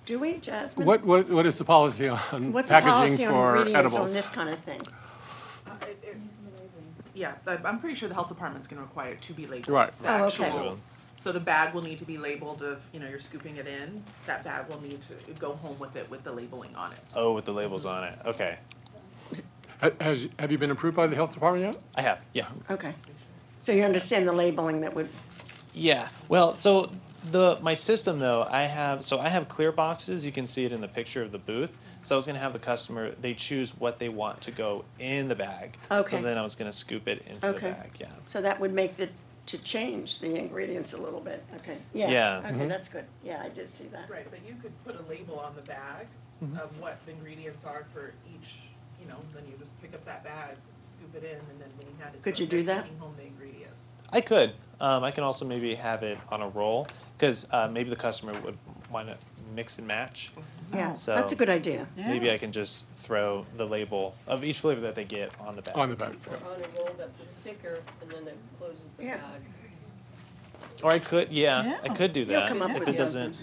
Do we, Jasmine? what is the policy on What's the packaging policy on for ingredients on edibles? this kind of thing? Yeah, I'm pretty sure the health department's gonna require it to be labeled. Right. The Oh, okay. actual- So the bag will need to be labeled of, you're scooping it in, that bag will need to go home with it with the labeling on it. Oh, with the labels on it. Okay. Have you been approved by the health department yet? I have, yeah. Okay. So you understand the labeling that would, Yeah. Well, so my system though, I have clear boxes. You can see it in the picture of the booth. So I was gonna have the customer, they choose what they want to go in the bag. Okay. So then I was gonna scoop it into Okay. the bag, yeah. so that would make to change the ingredients a little bit, okay, yeah. Yeah. Okay, that's good, yeah, I did see that. Right, but you could put a label on the bag of what the ingredients are for each, then you just pick up that bag, scoop it in, and then when you had it. Could you they're do that? Taking home the ingredients. I could. I can also maybe have it on a roll, because maybe the customer would want to mix and match. Yeah, So- that's a good idea. Maybe I can just throw the label of each flavor that they get on the bag. On the bag. Or on a roll that's a sticker, and then it closes the Yeah. bag. Or I could, yeah, I Yeah. could do You'll that come up if with it something. doesn't.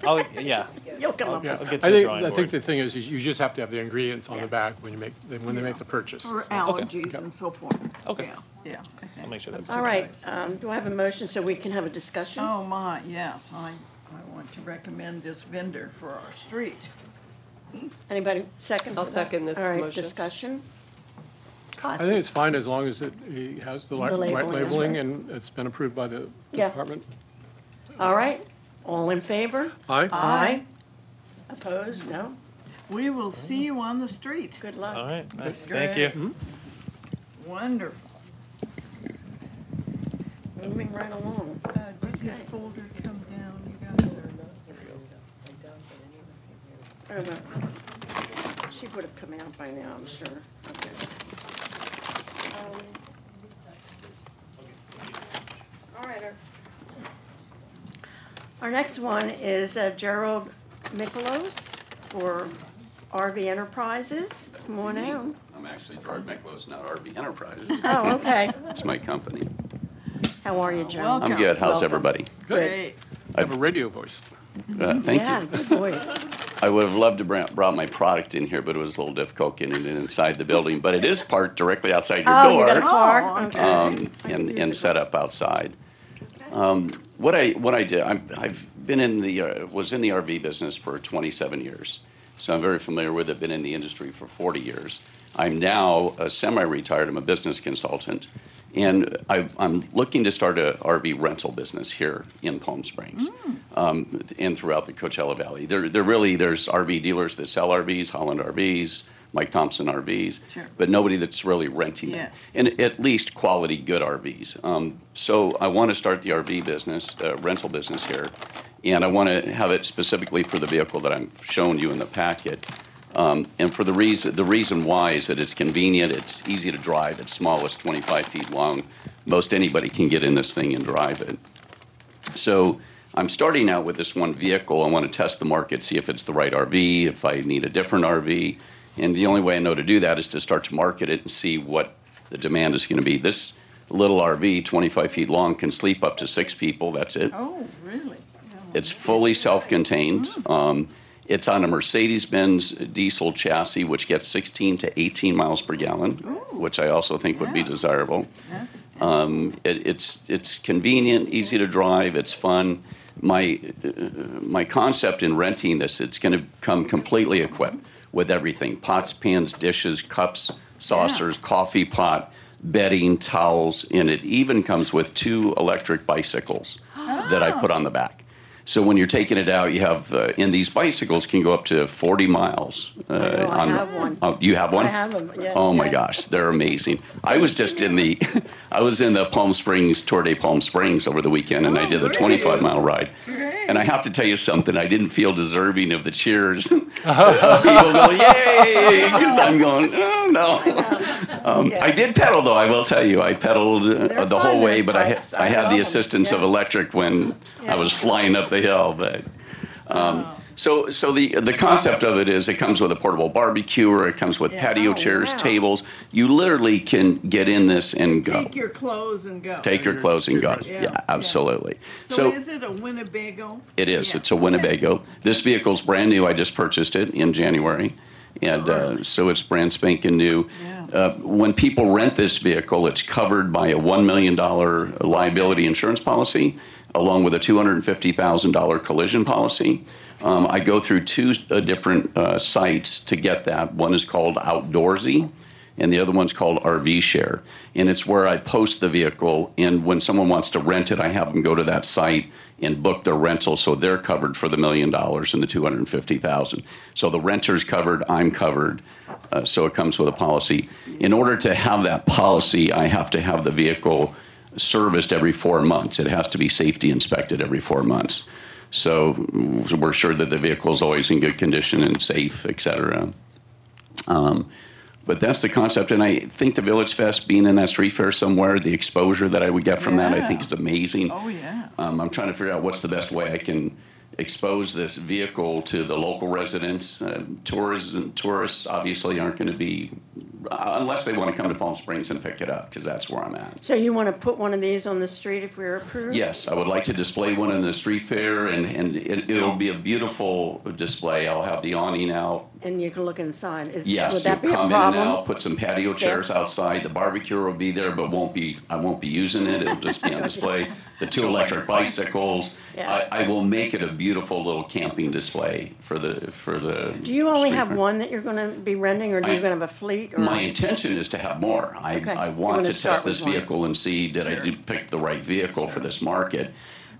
Oh, yeah. You'll come up Yeah, with I'll something. get to the drawing I think board. the thing is you just have to have the ingredients on Yeah. the bag when they make the purchase. for allergies and so forth. Okay. Yeah, I'll okay. make sure that's. All right, do I have a motion so we can have a discussion? Oh, my, yes, I want to recommend this vendor for our street. Anybody second? I'll for that? second this All right, motion. discussion? I think it's fine as long as he has the right labeling, that's labeling right. and it's been approved by the Yeah. department. All right, all in favor? Aye? Aye. Opposed? No? We will see you on the street. Good luck. All right, nice, thank you. Great. Wonderful. Moving right along. Did this folder come down, you guys? Oh, no. She would have come out by now, I'm sure. Okay. All right. Our next one is Gerald Mikolos for RV Enterprises. Come on down. I'm actually Gerard Miklos, not RV Enterprises. Oh, okay. It's my company. How are you, Gerald? Welcome. I'm good. How's Welcome. everybody? Great. I have a radio voice. Thank Yeah, you. good voice. I would have loved to brought my product in here, but it was a little difficult getting it inside the building. But it is parked directly outside your Oh, door. you got a car? Oh, Okay. And set up outside. What I did, I've been was in the RV business for 27 years, so I'm very familiar with it. Been in the industry for 40 years. I'm now semi-retired. I'm a business consultant, and I'm looking to start a RV rental business here in Palm Springs, and throughout the Coachella Valley. There's RV dealers that sell RVs, Holland RVs, Mike Thompson RVs, Sure. but nobody that's really renting them. Yes. And at least quality, good RVs. So I want to start the RV business, rental business here, and I want to have it specifically for the vehicle that I'm showing you in the packet. And for the reason why is that it's convenient, it's easy to drive, it's small, it's 25 feet long. Most anybody can get in this thing and drive it. So I'm starting out with this one vehicle. I want to test the market, see if it's the right RV, if I need a different RV. And the only way I know to do that is to start to market it and see what the demand is going to be. This little RV, 25 feet long, can sleep up to 6 people. That's it. Oh, really? It's fully self-contained. It's on a Mercedes-Benz diesel chassis, which gets 16 to 18 miles per gallon, which I also think would be desirable. It's convenient, easy to drive, it's fun. My concept in renting this, it's going to come completely equipped with everything: pots, pans, dishes, cups, saucers, coffee pot, bedding, towels, and it even comes with 2 electric bicycles that I put on the back. So when you're taking it out, you have, and these bicycles can go up to 40 miles. I have one. You have one? I have them, yeah. Oh my gosh, they're amazing. I was just in the, I was in the Palm Springs, Tour de Palm Springs over the weekend, and I did a 25-mile ride. And I have to tell you something, I didn't feel deserving of the cheers. People go, yay, because I'm going, oh no. I did pedal though, I will tell you. I pedaled the whole way, but I had the assistance of electric when I was flying up the hill. But so the concept of it is it comes with a portable barbecue, or it comes with patio chairs, tables. You literally can get in this and go. Take your clothes and go. Take your clothes and go. Yeah, absolutely. So is it a Winnebago? It is. It's a Winnebago. This vehicle's brand new. I just purchased it in January. And so it's brand spanking new. When people rent this vehicle, it's covered by a $1 million liability insurance policy, along with a $250,000 collision policy. I go through 2 different sites to get that. One is called Outdoorsy, and the other one's called RV Share. And it's where I post the vehicle, and when someone wants to rent it, I have them go to that site and book their rental, so they're covered for the $1 million and the $250,000. So the renter's covered, I'm covered, so it comes with a policy. In order to have that policy, I have to have the vehicle serviced every 4 months. It has to be safety inspected every 4 months. So we're sure that the vehicle is always in good condition and safe, et cetera. But that's the concept, and I think the Villagefest, being in that street fair somewhere, the exposure that I would get from that, I think is amazing. Oh, yeah. I'm trying to figure out what's the best way I can expose this vehicle to the local residents. Tourists obviously aren't going to be, unless they want to come to Palm Springs and pick it up, because that's where I'm at. So you want to put one of these on the street if we're approved? Yes, I would like to display one in the street fair, and it'll be a beautiful display. I'll have the awning out. And you can look inside. Would Yes, that be you'll a come in and problem? out, put some patio chairs outside. The barbecue will be there, but I won't be using it. It'll just be on display. The 2 electric bicycles. Yeah. I will make it a beautiful little camping display for the. Do you only street have fair. one that you're going to be renting, or are you going to have a fleet? Or? My intention is to have more. I Okay. I You want wanna to start test with this one. vehicle and see did I pick the right vehicle for this market.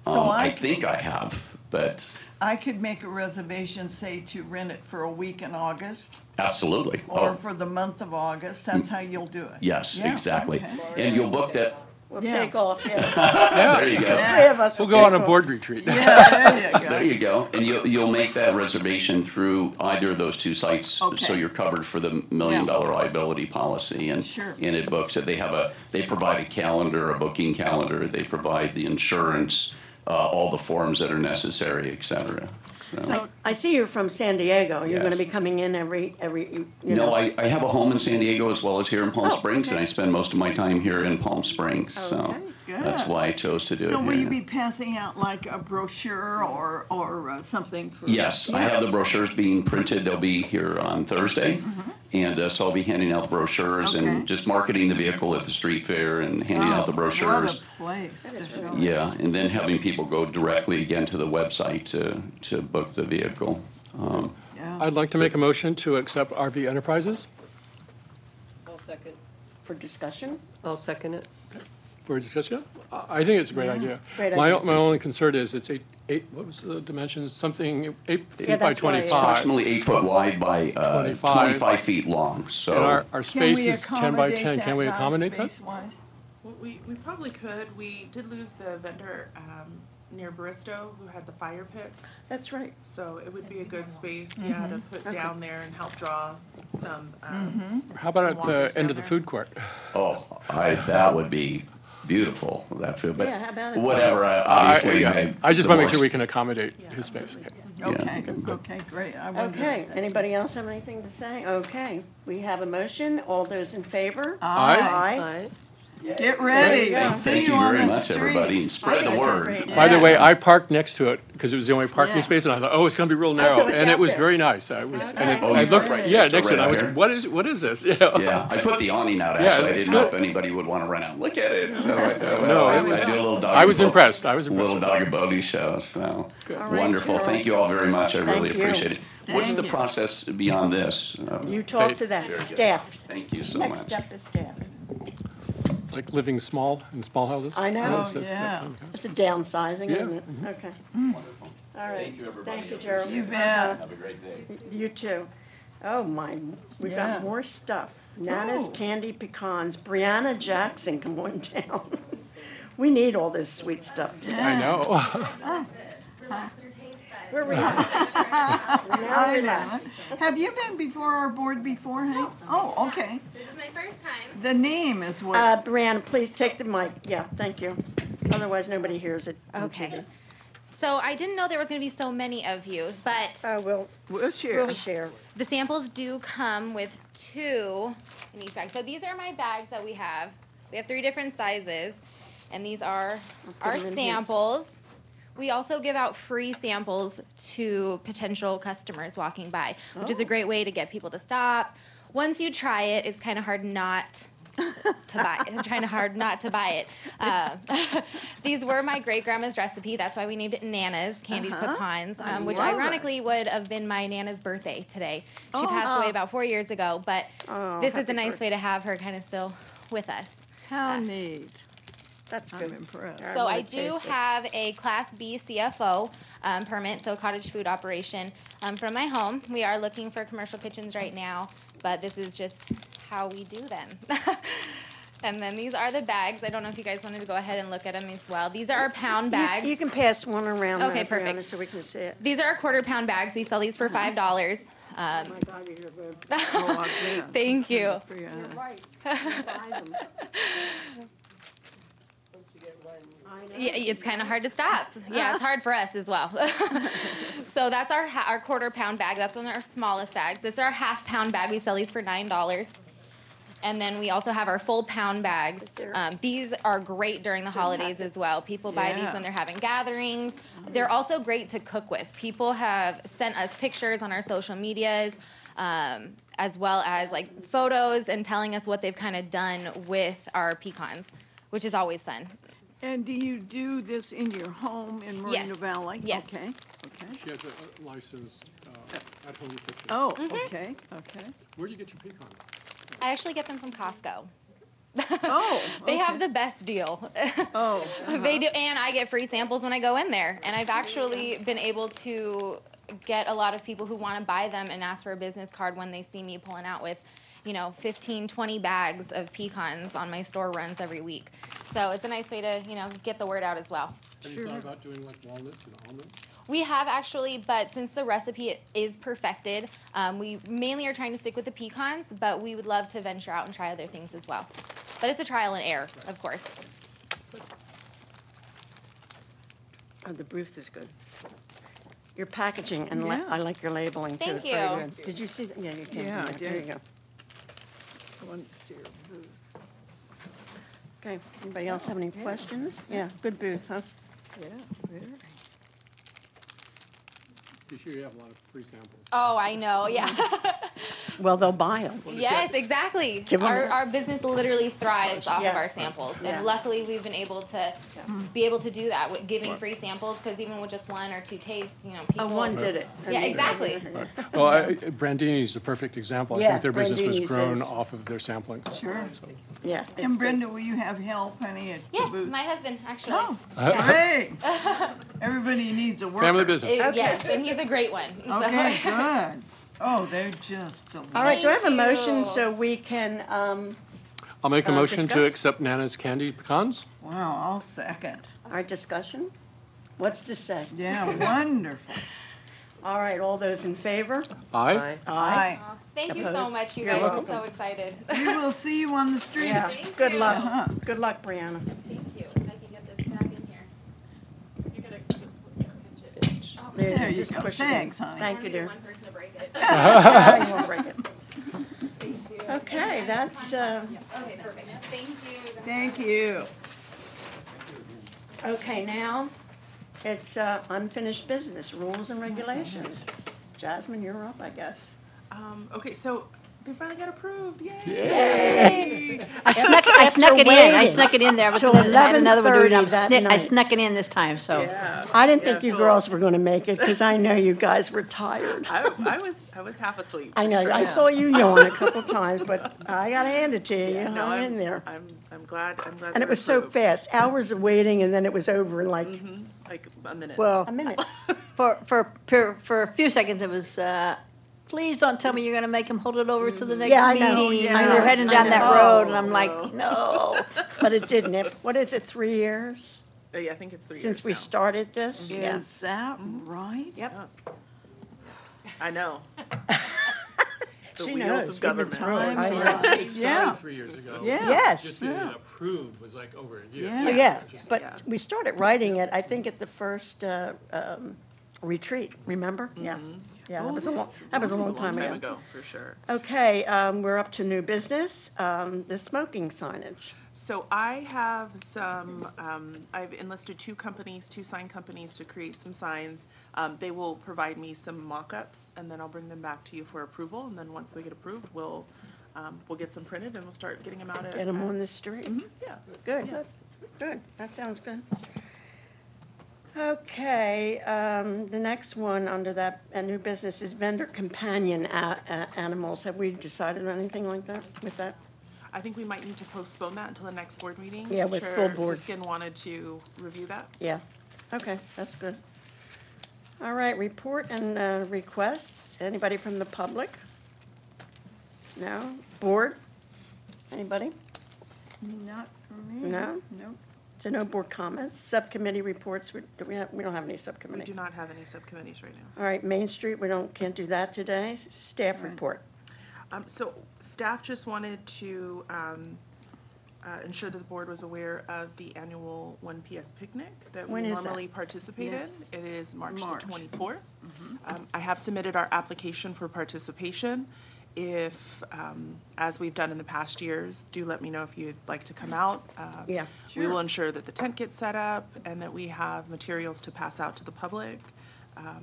So I think I have, but I could make a reservation, say, to rent it for a week in August, absolutely. or for the month of August. That's how you'll do it. Yes, Yeah, exactly. okay. And you'll book that. We'll Yeah. take off, yeah. There you go. Three of us We'll will go on take a off. board retreat. Yeah, there you go. There you go. And you'll make that reservation through either of those 2 sites, so Okay. you're covered for the $1 million liability policy. And Sure. and it books it. They provide a calendar, a booking calendar. They provide the insurance, all the forms that are necessary, et cetera. So. I see you're from San Diego. You're going to Yes. be coming in every you No, know. I have a home in San Diego as well as here in Palm Oh, Springs, okay. and I spend most of my time here in Palm Springs. So Okay, that's good. why I chose to do it So here. will you be passing out like a brochure or something for? Yes, I have the brochures being printed. They'll be here on Thursday. And so I'll be handing out the brochures Okay. and just marketing the vehicle at the street fair and handing out the brochures. What a place to show. Yeah, and then having people go directly again to the website to book the vehicle. Yeah. I'd like to make a motion to accept RV Enterprises I'll second. For discussion? I'll second it. for discussion. I think it's a great idea. Great My idea. only concern is it's what was the dimensions? Something, eight Yeah, by that's what I- 25. Approximately 8 foot wide by 25. 25 feet long, so. And our Can space we is 10 by 10. accommodate Can we that now, accommodate that? space-wise? Well, we probably could. We did lose the vendor near Bristow who had the fire pits. That's right. So it would be a good space, yeah, to put down there and help draw some. How about some at the walkers end down of the there. food court? Oh, that would be beautiful, that food, but Yeah, how about it? whatever, obviously. Yeah. I just want to make sure the we can accommodate his space. absolutely. Okay, okay, great. I wondered. Okay, anybody else have anything to say? Okay, we have a motion. All those in favor? Aye. Aye. Get ready. There you go. See Thank you on very the much, everybody, street. and spread the word. By the way, I parked next to it because it was the only parking Yeah. space, and I thought, oh, it's going to be real narrow. so it's And out it was there. very nice. I was, and it- Oh, I you looked, parked right yeah, next to next to it. right I was, out here? what is this? You know? Yeah, I put the awning out, Yeah, actually. I it's didn't know good. if anybody would want to run out and look at it, so I No, I it was- do a little doggy I was bo- impressed. I was impressed. Little doggy bogey show, so right, wonderful. Cheryl. Thank you all very much. I really Thank you. appreciate it. What's Thank the you. process beyond this? You talk Faith. to that, Very good. staff. Thank you so Next much. step is staff. It's like living small in small houses. I know. That's- Oh, that's- yeah. It's a downsizing, Yeah, isn't it? Okay. Wonderful. All right. Thank you, everybody. Thank you, Gerald. You bet. Have a great day. You too. Oh, my, we've Yeah. got more stuff. Nana's Oh. Candy Pecans. Brianna Jackson, come on down. We need all this sweet stuff today. I know. We're relaxed. Now relaxed. Have you been before our board before, honey? Oh, okay. This is my first time. The name is what, Brianna, please take the mic. Yeah, thank you. Otherwise, nobody hears it. on Okay. TV. So I didn't know there was going to be so many of you, but we'll share. We'll share. the samples do come with 2 in each bag. So these are my bags that we have. We have 3 different sizes, and these are our them in here. samples. We also give out free samples to potential customers walking by, which is a great way to get people to stop. Once you try it, it's kind of hard not to buy it. It's kind of hard not to buy it. These were my great grandma's recipe. That's why we named it Nana's Candied Pecans, which love it. ironically would have been my Nana's birthday today. She Oh. passed away about 4 years ago, but Oh, this is happy a nice birthday. way to have her kind of still with us. How neat. That's I'm good. impressed. Yeah, So wanna I do taste it. have a Class B CFO permit, so cottage food operation from my home. We are looking for commercial kitchens right now, but this is just how we do them. And then these are the bags. I don't know if you guys wanted to go ahead and look at them as well. These are our pound bags. You can pass one around, Okay, Brianna, perfect. so we can see it. These are our quarter-pound bags. We sell these for $5. Oh, my God, you're good. Oh, I bet. Thank you. Brianna. Right. You buy them. I know. Yeah, it's kind of hard to stop. Yeah, it's hard for us as well. So that's our quarter-pound bag. That's one of our smallest bags. This is our half-pound bag. We sell these for $9. And then we also have our full-pound bags. These are great during the holidays as well. People buy these Yeah. when they're having gatherings. They're also great to cook with. People have sent us pictures on our social medias, as well as like photos and telling us what they've kind of done with our pecans, which is always fun. And do you do this in your home in Moreno Yes. Valley? Yes. Okay, okay. She has a licensed at-home kitchen. Oh, okay, okay. Where do you get your pecans? I actually get them from Costco. Oh, They have okay. the best deal. Oh, They do, and I get free samples when I go in there. And I've actually been able to get a lot of people who want to buy them and ask for a business card when they see me pulling out with, 15, 20 bags of pecans on my store runs every week. So it's a nice way to, get the word out as well. Have you thought about doing like walnuts and almonds? We have actually, but since the recipe is perfected, we mainly are trying to stick with the pecans, but we would love to venture out and try other things as well. But it's a trial and error, of course. Oh, the Bruce is good. Your packaging, and Yeah. I like your labeling, too. Thank It's very you. good. Did you see that? Yeah, you can. Yeah, I There you did. go. I wanted to see your booth. Okay, anybody else have any questions? Yeah, good booth, huh? Yeah, very. You sure you have a lot of free samples? Oh, I know, yeah. Well, they'll buy them. Yes, exactly. Give 'em- Our business literally thrives off of Yeah. our samples. Yeah. And luckily, we've been able to be able to do that with giving free samples, because even with just 1 or 2 tastes, people. Oh, one did it. Yeah, exactly. Well, Brandini's a perfect example. I Yeah, think their business was Brandini's grown is. off of their sampling. Sure. So, Yeah. it's And good. Brenda, will you have help, honey, at the Yes, booth? my husband, actually. Oh, great. Everybody needs a worker. Family business. Yes, and he's a great one. Okay, good. Oh, they're just delicious. All right, do I have a Thank motion you. so we can, I'll make a motion to discuss? accept Nana's candied pecans. Wow, I'll second. our discussion? What's to say? Yeah, wonderful. All right, all those in favor? Aye. Aye. Thank you so Opposed? much, you You're guys. I'm welcome. so excited. We will see you on the street. Yeah, Thank good you. luck. Uh-huh. Good luck, Brianna. Thank you. I can get this back in here. There you just go. push it in. Thanks, honey. Thank you, dear. One person to break it. You won't break it. Okay, that's, Okay, perfect. Thank you. Thank you. okay, now, it's unfinished business, rules and regulations. Jasmine, you're up, I guess. Okay, so they finally got approved, yay! Yay! I snuck it in. I waiting snuck it in there. till Because I had another one doing it. 11:30 that I night. snuck it in this time, so. Yeah. I didn't think Yeah, you cool. girls were gonna make it, because I know you guys were tired. I was half asleep. I know, for I sure. saw you yawn a couple times, but I gotta hand it to you, you No, hung in there. I'm glad. And they it were was so approved. fast, hours of waiting, and then it was over in like Like a minute. Well, a minute. for a few seconds, it was, please don't tell me you're gonna make him hold it over to the next Yeah, I know. meeting. Yeah. You're heading I down that know. road, and I'm like, no. But it didn't. What is it, 3 years Yeah, I think it's 3 years since we now. started this? Yeah. Is that right? Yep. I know. The She wheels knows. of We've been government. through it. I know. It Yeah. started 3 years ago. Yeah. Yes. Just getting it approved was like over a year. Yeah. Oh, yeah, Yes. but Yeah. we started writing it, I think, at the first retreat, remember? Yeah. Yeah, that was a long, that was a long time ago. For sure. Okay, we're up to new business, the smoking signage. So I have some, I've enlisted two sign companies to create some signs. They will provide me some mock-ups, and then I'll bring them back to you for approval. And then once they get approved, we'll get some printed and we'll start getting them out. Get them on the street. Yeah. Good, good, that sounds good. Okay, the next one under that, new business is vendor companion animals. Have we decided on anything like that, with that? I think we might need to postpone that until the next board meeting. Yeah, with full board. Chair Siskin wanted to review that. Yeah, okay, that's good. All right, report and requests. Anybody from the public? No? Board? Anybody? Not for me. No? Nope. So no board comments. Subcommittee reports, we don't have any We subcommittee. do not have any subcommittees right now. All right, Main Street, can't do that today. Staff report. So staff just wanted to ensure that the board was aware of the annual 1PS picnic that we When is that? normally participate in. Yes. It is March the March. 24th. I have submitted our application for participation. If, as we've done in the past years, do let me know if you'd like to come out. Yeah. We will ensure that the tent gets set up and that we have materials to pass out to the public.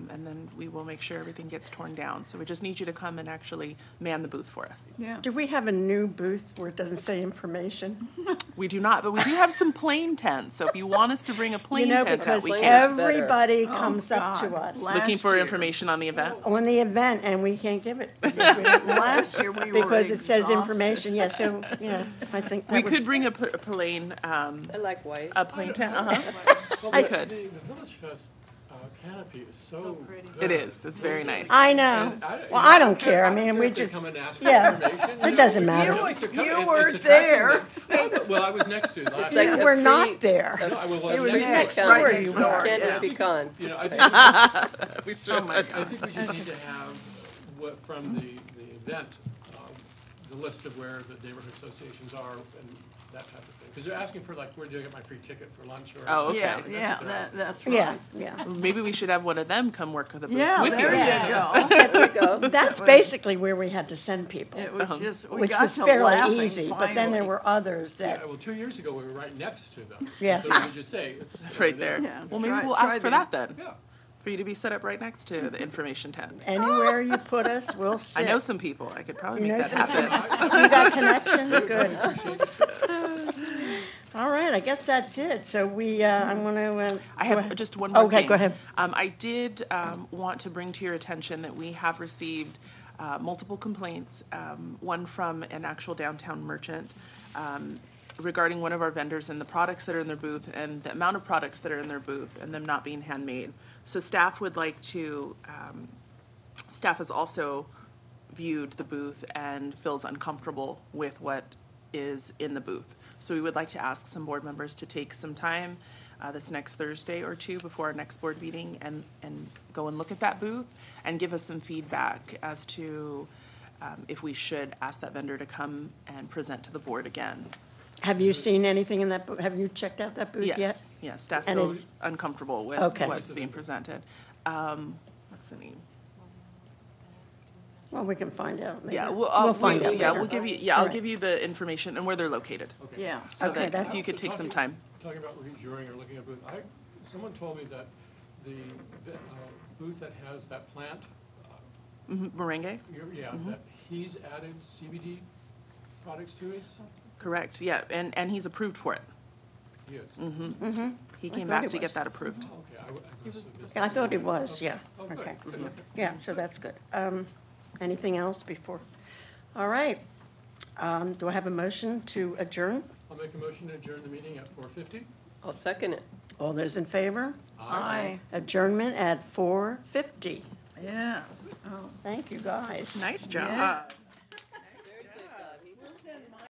And then we will make sure everything gets torn down. So we just need you to come and actually man the booth for us. Yeah. Do we have a new booth where it doesn't say information? We do not, but we do have some plain tents. So if you want us to bring a plain tent out, because we can. everybody comes up to God. us Looking for Last year. information on the event. on the event, and we can't give it. because we don't- Last year, we were Because it says exhausted. information, yeah, so, yeah, I think. that We would- could bring a plain, I like white. a plain tent, Well, I the- could. The Villagefest canopy is so good. It is, it's very nice. I know. And Well, I don't care. I mean, we if they just, come and ask for yeah, information, it doesn't matter. at least they're coming. You It's weren't attracting them. Well, I was next to last like you year. a were free- not there. No, I was It was next next to it. door. Right you next were, door. Candy yeah. pecan. You know, I think we Oh my I God. think we just need to have what, from the event, the list of where the neighborhood associations are and that type of thing. Because they're asking for like, where do I get my free ticket for lunch or? Oh, okay. Yeah, That's yeah, what they're asking. that's right. Yeah, yeah. Maybe we should have one of them come work with the booth Yeah, with you. there you go. There you go. That's basically where we had to send people, It was just, we which got was to fairly laughing easy, but then there finally. were others Yeah, that, well, 2 years ago, we were right next to them. Yeah. So we could just say, it's over Right there. Yeah, Well, maybe try- we'll try ask for the- that then, Yeah. for you to be set up right next to the information tent. anywhere you put us, we'll I sit. know some people. I could probably You make know that some happen. You got connection? Good. Appreciate it. All right, I guess that's it. So we, I'm gonna. I go have ahead. just one more thing. Okay, go ahead. I did want to bring to your attention that we have received multiple complaints, one from an actual downtown merchant regarding one of our vendors and the products that are in their booth and the amount of products that are in their booth and them not being handmade. So staff would like to, staff has also viewed the booth and feels uncomfortable with what is in the booth. So we would like to ask some board members to take some time this next Thursday or two before our next board meeting and go and look at that booth and give us some feedback as to if we should ask that vendor to come and present to the board again. Have you seen anything in that book? Have you checked out that booth yet? Yes, yes, staff And feels uncomfortable with Okay. what's being presented. What's the name? Well, we can find out later. Yeah, We'll find out yeah, later. we'll give you, yeah, I'll Alright. give you the information and where they're located. Yeah, So okay, that that, if you could take some Talking- time. Talking about rejuring or looking at booth, someone told me that the booth that has that plant, Merengue? yeah, that he's added CBD products to his, Correct, yeah, and he's approved for it. he is. He I came thought back he to was. get that approved. Okay, I must have missed I that. thought it was, yeah, Oh, good, okay. good, okay. Yeah, so that's good. Anything else before? All right. Do I have a motion to adjourn? I'll make a motion to adjourn the meeting at 4:50. I'll second it. All those in favor? Aye. Adjournment at 4:50. Yes. Thank you, guys. Nice job.